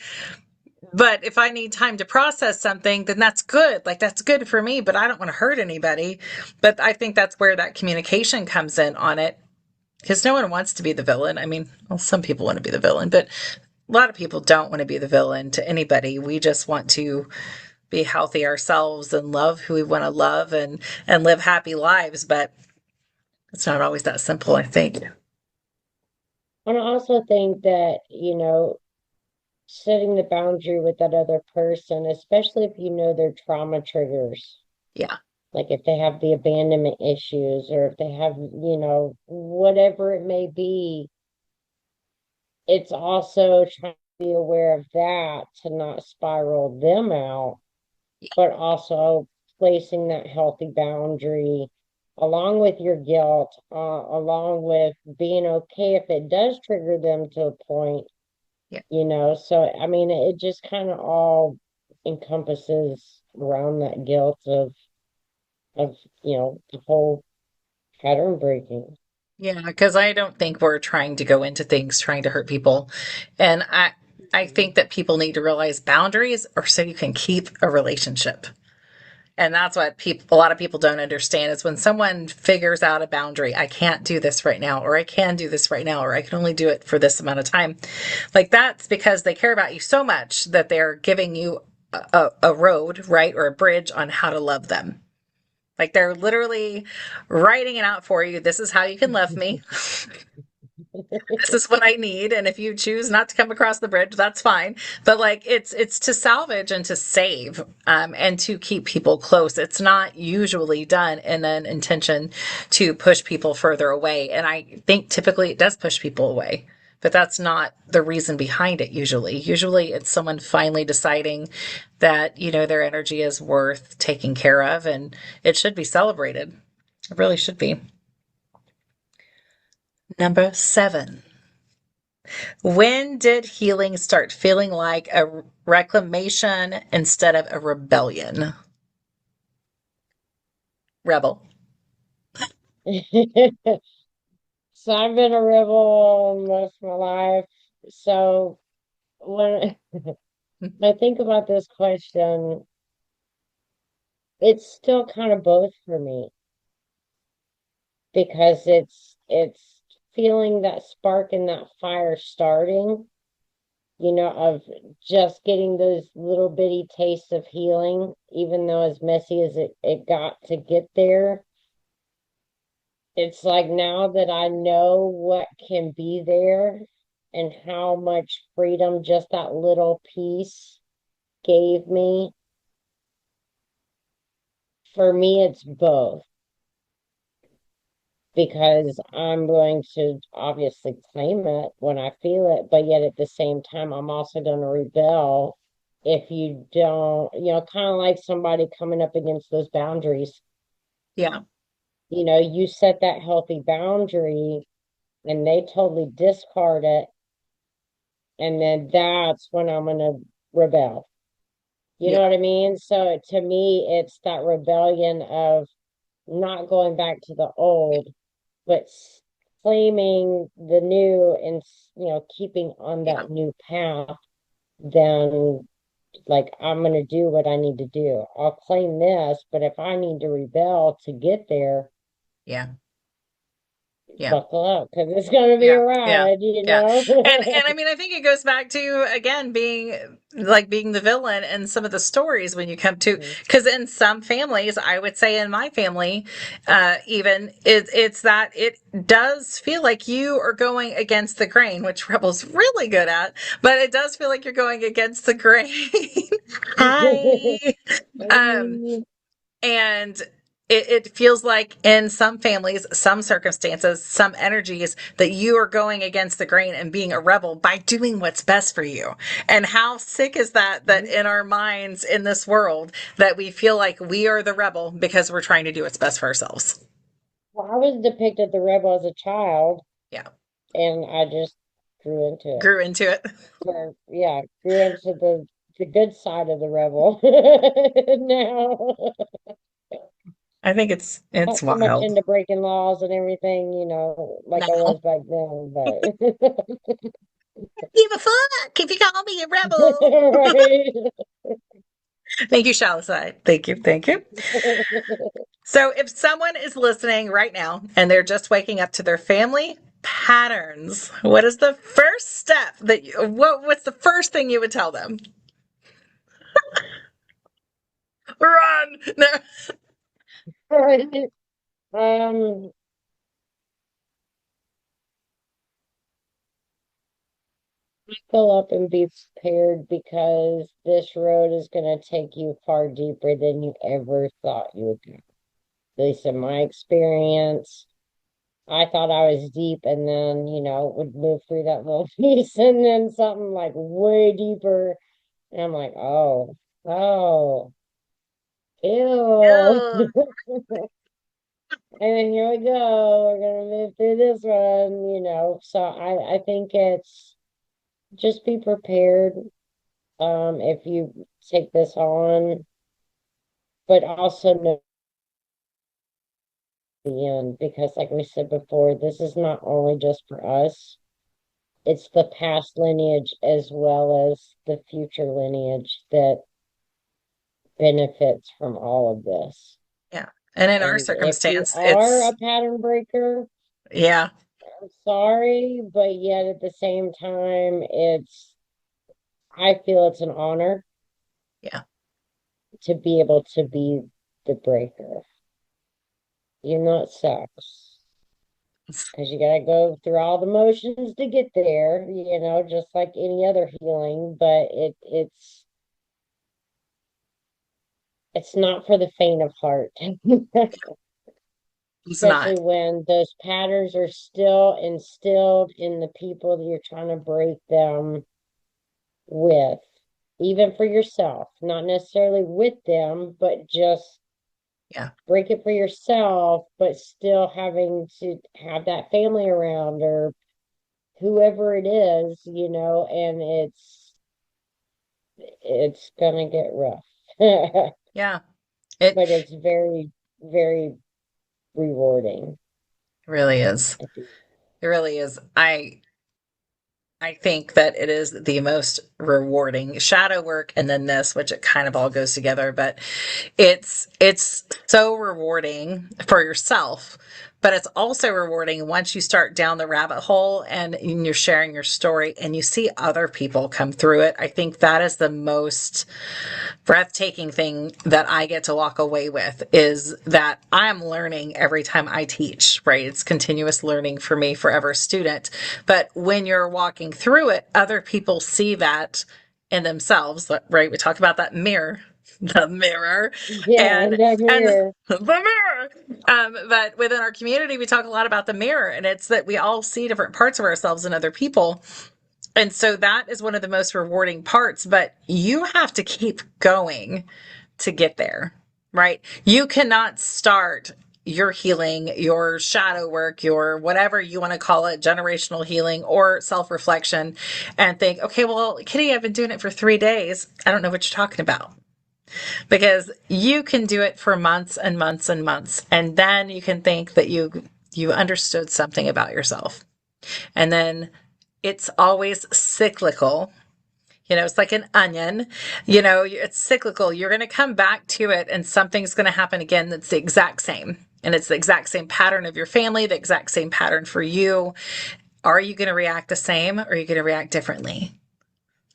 But if I need time to process something, then that's good. Like that's good for me, but I don't want to hurt anybody. But I think that's where that communication comes in on it, because no one wants to be the villain. I mean, well, some people want to be the villain, but a lot of people don't want to be the villain to anybody. We just want to be healthy ourselves and love who we want to love and live happy lives, but it's not always that simple, I think. And I also think that, setting the boundary with that other person, especially if you know their trauma triggers, Yeah. like if they have the abandonment issues or if they have, whatever it may be, it's also trying to be aware of that to not spiral them out, but also placing that healthy boundary along with your guilt, along with being okay if it does trigger them to a point, Yeah. So I mean, it just kind of all encompasses around that guilt of the whole pattern breaking. Yeah, because I don't think we're trying to go into things trying to hurt people. And I think that people need to realize boundaries are so you can keep a relationship. And that's what a lot of people don't understand is when someone figures out a boundary, I can't do this right now, or I can do this right now, or I can only do it for this amount of time. Like that's because they care about you so much that they're giving you a road, right? Or a bridge on how to love them. Like they're literally writing it out for you. This is how you can love me. This is what I need. And if you choose not to come across the bridge, that's fine. But like it's to salvage and to save, and to keep people close. It's not usually done in an intention to push people further away. And I think typically it does push people away. But that's not the reason behind it usually. Usually it's someone finally deciding that, their energy is worth taking care of and it should be celebrated. It really should be. Number 7. When did healing start feeling like a reclamation instead of a rebellion? Rebel. So I've been a rebel most of my life. So when I think about this question, it's still kind of both for me because it's feeling that spark and that fire starting, of just getting those little bitty tastes of healing, even though as messy as it got to get there. It's like now that I know what can be there and how much freedom just that little piece gave me, for me, it's both because I'm going to obviously claim it when I feel it, but yet at the same time, I'm also going to rebel if you don't, kind of like somebody coming up against those boundaries. Yeah. You set that healthy boundary and they totally discard it. And then that's when I'm going to rebel. You know Yeah. what I mean? So to me, it's that rebellion of not going back to the old, but claiming the new and, keeping on Yeah. that new path. Then, like, I'm going to do what I need to do. I'll claim this, but if I need to rebel to get there, Yeah. Yeah. buckle up because it's going to be a Yeah, yeah, ride, yeah. And I mean, I think it goes back to again being the villain in some of the stories when you come to, because in some families, I would say in my family, even it's that it does feel like you are going against the grain, which Rebel's really good at, but it does feel like you're going against the grain. Hi. Um, and it feels like in some families, some circumstances, some energies that you are going against the grain and being a rebel by doing what's best for you. And how sick is that, that in our minds in this world, that we feel like we are the rebel because we're trying to do what's best for ourselves. Well, I was depicted the rebel as a child, Yeah. and I just grew into it. Grew into it. Or yeah, grew into the good side of the rebel. Now, I think it's not so much wild. into breaking laws and everything, like I No. was back then, but Give a fuck if you call me a rebel. right. Thank you, Shalasai. Thank you. Thank you. So, if someone is listening right now and they're just waking up to their family patterns, what is the first step that what's the first thing you would tell them? Run. No. Right. Um, Buckle up and be prepared because this road is going to take you far deeper than you ever thought you would go. At least in my experience, I thought I was deep and then, would move through that little piece and then something like way deeper. And I'm like, oh, ew. Ew. And then here we go. We're gonna move through this one, So I think it's just be prepared if you take this on, but also know the end because like we said before, this is not only just for us. It's the past lineage as well as the future lineage that benefits from all of this. Yeah. And in our And if you circumstance, are a it's, pattern breaker, yeah. I'm sorry, but yet at the same time, I feel it's an honor Yeah. to be able to be the breaker. It sucks because you got to go through all the motions to get there, just like any other healing, but it's not for the faint of heart. It's Especially not. when those patterns are still instilled in the people that you're trying to break them with, even for yourself, not necessarily with them, but just Yeah. break it for yourself, but still having to have that family around or whoever it is, and it's gonna get rough. Yeah. It But it's very, very rewarding. really is. It really is. I think that it is the most rewarding shadow work and then this, which it kind of all goes together, but it's it's so rewarding for yourself, but it's also rewarding once you start down the rabbit hole and you're sharing your story and you see other people come through it. I think that is the most breathtaking thing that I get to walk away with, is that I'm learning every time I teach, right? It's continuous learning for me, forever a student. But when you're walking through it, other people see that in themselves, right? We talk about that mirror, the mirror, Yeah, and the and mirror. the mirror. But within our community, we talk a lot about the mirror, and it's that we all see different parts of ourselves in other people. And so that is one of the most rewarding parts, but you have to keep going to get there, right? You cannot start your healing, your shadow work, your whatever you want to call it, generational healing or self reflection, and think, okay, well, Kitty, I've been doing it for 3 days. I don't know what you're talking about. Because you can do it for months and months and months. And then you can think that you understood something about yourself. And then it's always cyclical. It's like an onion. It's cyclical. You're going to come back to it and something's going to happen again that's the exact same. And it's the exact same pattern of your family, the exact same pattern for you. Are you going to react the same or are you going to react differently?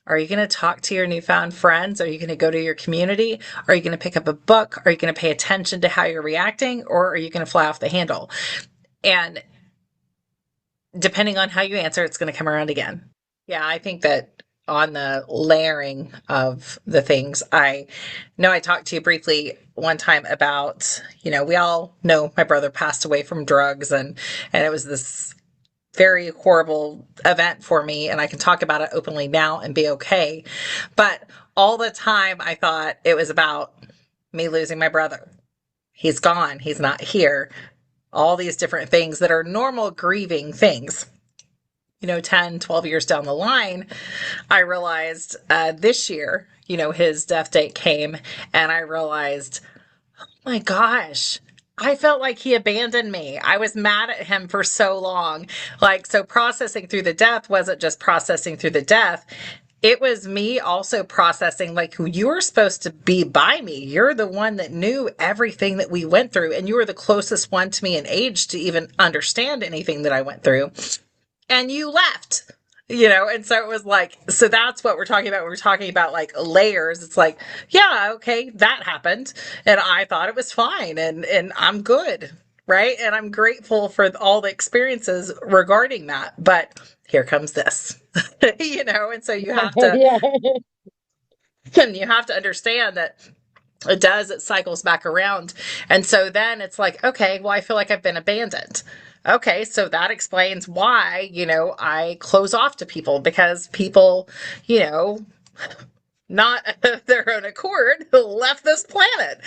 Are you going to talk to your newfound friends? Are you going to go to your community? Are you going to pick up a book? Are you going to pay attention to how you're reacting? Or are you going to fly off the handle? And depending on how you answer, it's going to come around again. Yeah, I think that on the layering of the things, I know I talked to you briefly one time about, we all know my brother passed away from drugs, and it was this very horrible event for me, and I can talk about it openly now and be okay. But all the time I thought it was about me losing my brother. He's gone, he's not here. All these different things that are normal grieving things. 10, 12 years down the line, I realized this year, his death date came, and I realized, oh my gosh, I felt like he abandoned me. I was mad at him for so long. So processing through the death wasn't just processing through the death. It was me also processing, like, you were supposed to be by me. You're the one that knew everything that we went through, and you were the closest one to me in age to even understand anything that I went through. And you left. And so it was like, so that's what we're talking about. We're talking about like layers. It's like, yeah, okay, that happened. And I thought it was fine, and I'm good. Right. And I'm grateful for all the experiences regarding that. But here comes this, and so Yeah. you have to understand that it cycles back around. And so then it's like, okay, well, I feel like I've been abandoned. Okay, so that explains why, I close off to people, because people, you know, not of their own accord left this planet,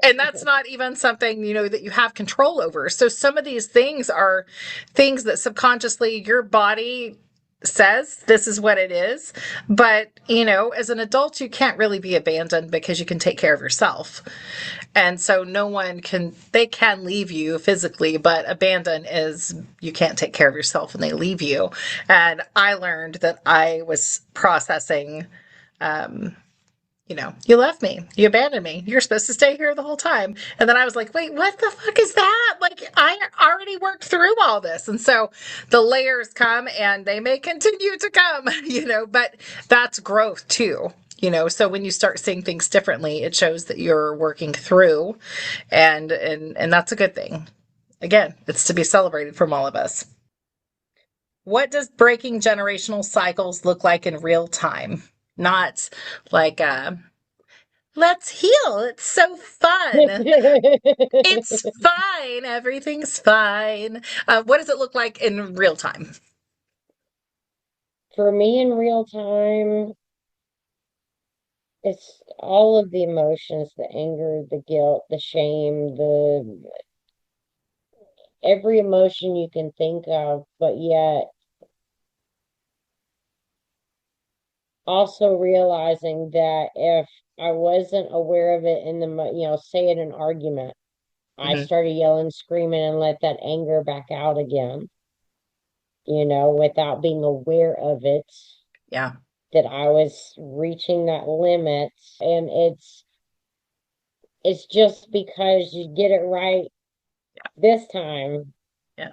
and that's not even something, that you have control over. So some of these things are things that subconsciously your body says this is what it is. But, as an adult, you can't really be abandoned because you can take care of yourself. And so they can leave you physically, but abandon is you can't take care of yourself and they leave you. And I learned that I was processing, you left me, you abandoned me, you're supposed to stay here the whole time. And then I was like, wait, what the fuck is that? Like, I already worked through all this. And so the layers come and they may continue to come, but that's growth too. So when you start seeing things differently, it shows that you're working through, and that's a good thing. Again, it's to be celebrated from all of us. What does breaking generational cycles look like in real time? Not like let's heal. It's so fun. It's fine. Everything's fine. What does it look like in real time? For me in real time, it's all of the emotions, the anger, the guilt, the shame, the every emotion you can think of, but yet also realizing that if I wasn't aware of it in say in an argument, I Hmm. started yelling, screaming, and let that anger back out again, without being aware of it, Yeah. that I was reaching that limit. And it's it's just because you get it right this time. Yeah.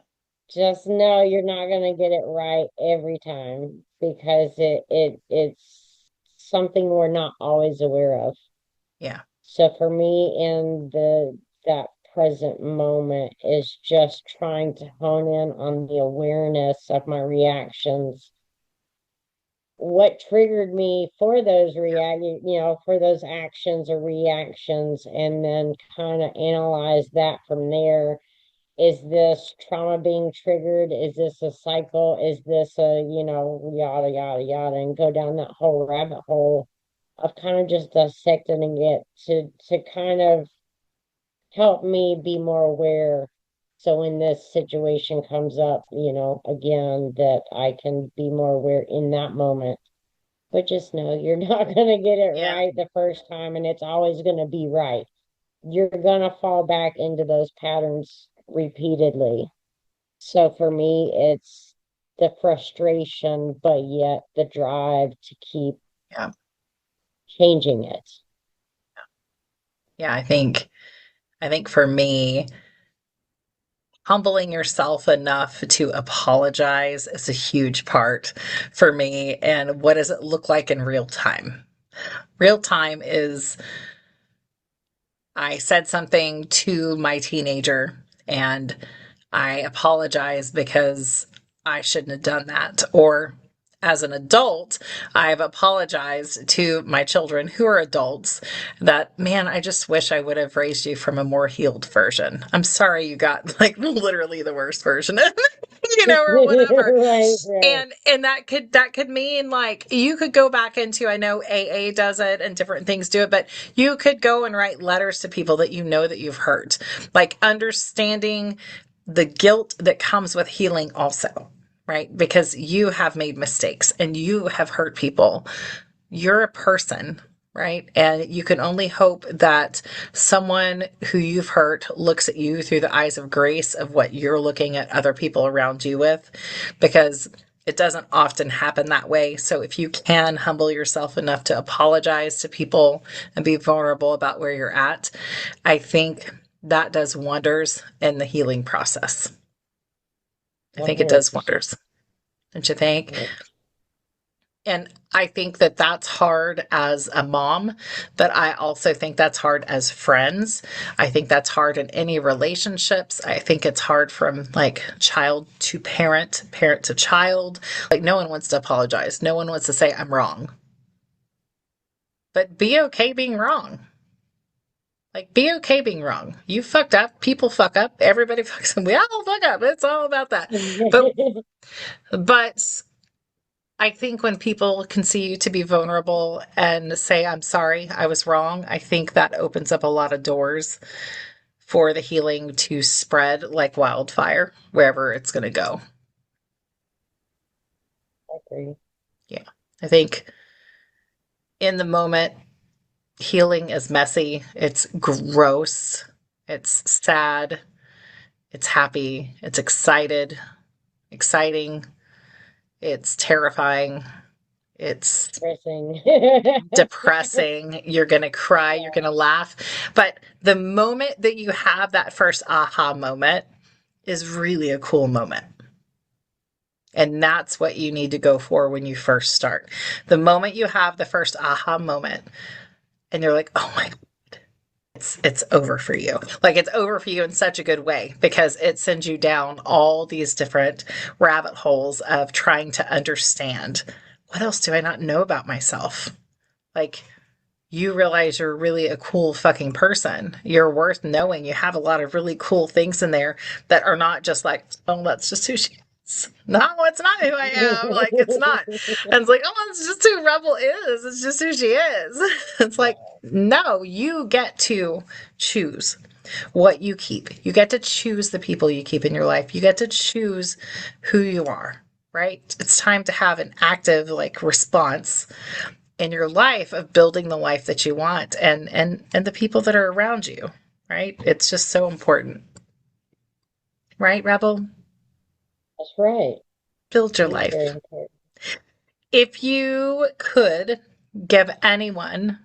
Just know you're not going to get it right every time because it's something we're not always aware of. Yeah. So for me in the that present moment is just trying to hone in on the awareness of my reactions, what triggered me for those for those actions or reactions, and then kind of analyze that from there. Is this trauma being triggered? Is this a cycle? Is this a, yada, yada, yada, and go down that whole rabbit hole of kind of just dissecting it to kind of help me be more aware. So when this situation comes up, again, that I can be more aware in that moment. But just know you're not going to get it Yeah. right the first time, and it's always going to be right. You're going to fall back into those patterns repeatedly. So for me, it's the frustration, but yet the drive to keep Yeah. changing it. Yeah. I think for me, humbling yourself enough to apologize is a huge part for me. And what does it look like in real time? Real time is I said something to my teenager and I apologize because I shouldn't have done that. Or as an adult, I've apologized to my children who are adults that, man, I just wish I would have raised you from a more healed version. I'm sorry you got like literally the worst version, or whatever. Right, right. And that could mean like you could go back into, I know AA does it and different things do it, but you could go and write letters to people that you know that you've hurt. Like understanding the guilt that comes with healing also, right? Because you have made mistakes and you have hurt people. You're a person, right? And you can only hope that someone who you've hurt looks at you through the eyes of grace of what you're looking at other people around you with, because it doesn't often happen that way. So if you can humble yourself enough to apologize to people and be vulnerable about where you're at, I think that does wonders in the healing process. I think it does 100%. wonders, don't you think? And I think that that's hard as a mom, but I also think that's hard as friends. I think that's hard in any relationships. I think it's hard from like child to parent, parent to child. Like no one wants to apologize. No one wants to say, I'm wrong. But be okay being wrong. Like, be okay being wrong. You fucked up. People fuck up. Everybody fucks up. We all fuck up. It's all about that. But, but I think when people can see you to be vulnerable and say, I'm sorry, I was wrong, I think that opens up a lot of doors for the healing to spread like wildfire wherever it's going to go. I agree. Yeah. I think in the moment, healing is messy, it's gross, it's sad, it's happy, it's exciting, it's terrifying, it's Pressing. depressing. You're going to cry, you're going to laugh. But the moment that you have that first aha moment is really a cool moment. And that's what you need to go for when you first start. The moment you have the first aha moment and you're like, oh my, it's over for you. Like it's over for you in such a good way because it sends you down all these different rabbit holes of trying to understand what else do I not know about myself? Like you realize you're really a cool fucking person. You're worth knowing. You have a lot of really cool things in there that are not just like, oh, that's just who she is. No, it's not who I am. Like, it's not. And it's like, oh, it's just who Rebel is. It's just who she is. It's like, no, you get to choose what you keep. You get to choose the people you keep in your life. You get to choose who you are, right? It's time to have an active, like, response in your life of building the life that you want and the people that are around you, right? It's just so important. Right, Rebel? That's right. Build your It is very life. important. If you could give anyone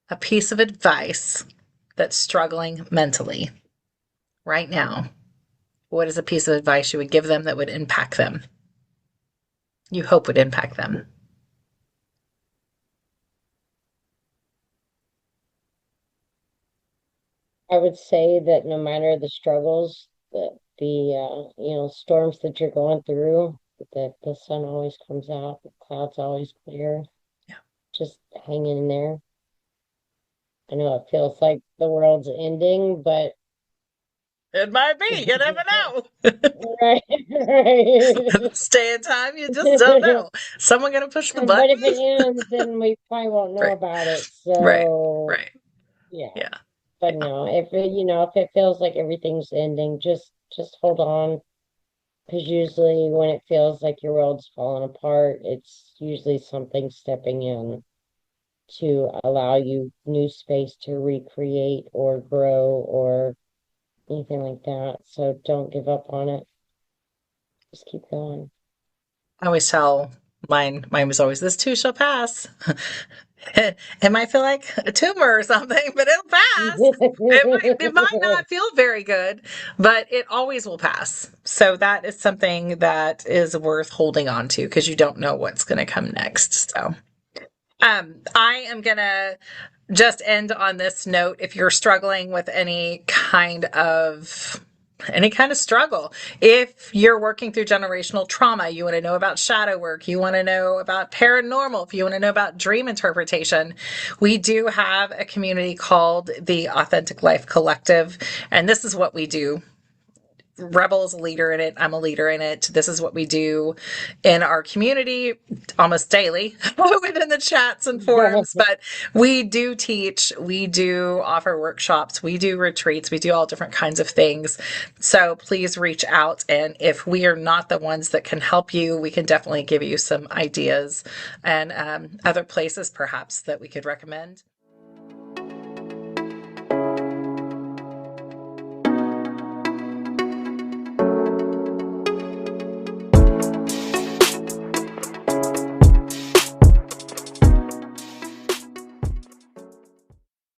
a piece of advice that's struggling mentally right now, what is a piece of advice you would give them that would impact them? You hope would impact them. I would say that no matter the struggles, storms that you're going through, that the sun always comes out, the clouds always clear. Yeah. Just hang in there. I know it feels like the world's ending, but It might be. You never know. right, right. Stay in time. You just don't know. Someone gonna push the But if button. it ends, then we probably won't know Right. about it. Right. So Right. yeah. Yeah. But Yeah. no, if it feels like everything's ending, just hold on. Because usually when it feels like your world's falling apart, it's usually something stepping in to allow you new space to recreate or grow or anything like that. So don't give up on it. Just keep going. I always tell mine was always, this too shall pass. It might feel like a tumor or something, but it'll pass. It might not feel very good, but it always will pass. So that is something that is worth holding on to because you don't know what's going to come next. So I am going to just end on this note. If you're struggling with any kind of struggle, if you're working through generational trauma, you want to know about shadow work, you want to know about paranormal, if you want to know about dream interpretation, we do have a community called the Authentic Life Collective, and this is what we do. Rebel is a leader in it. I'm a leader in it. This is what we do in our community almost daily within the chats and forums. But we do teach, we do offer workshops, we do retreats, we do all different kinds of things. So please reach out. And if we are not the ones that can help you, we can definitely give you some ideas and other places perhaps that we could recommend.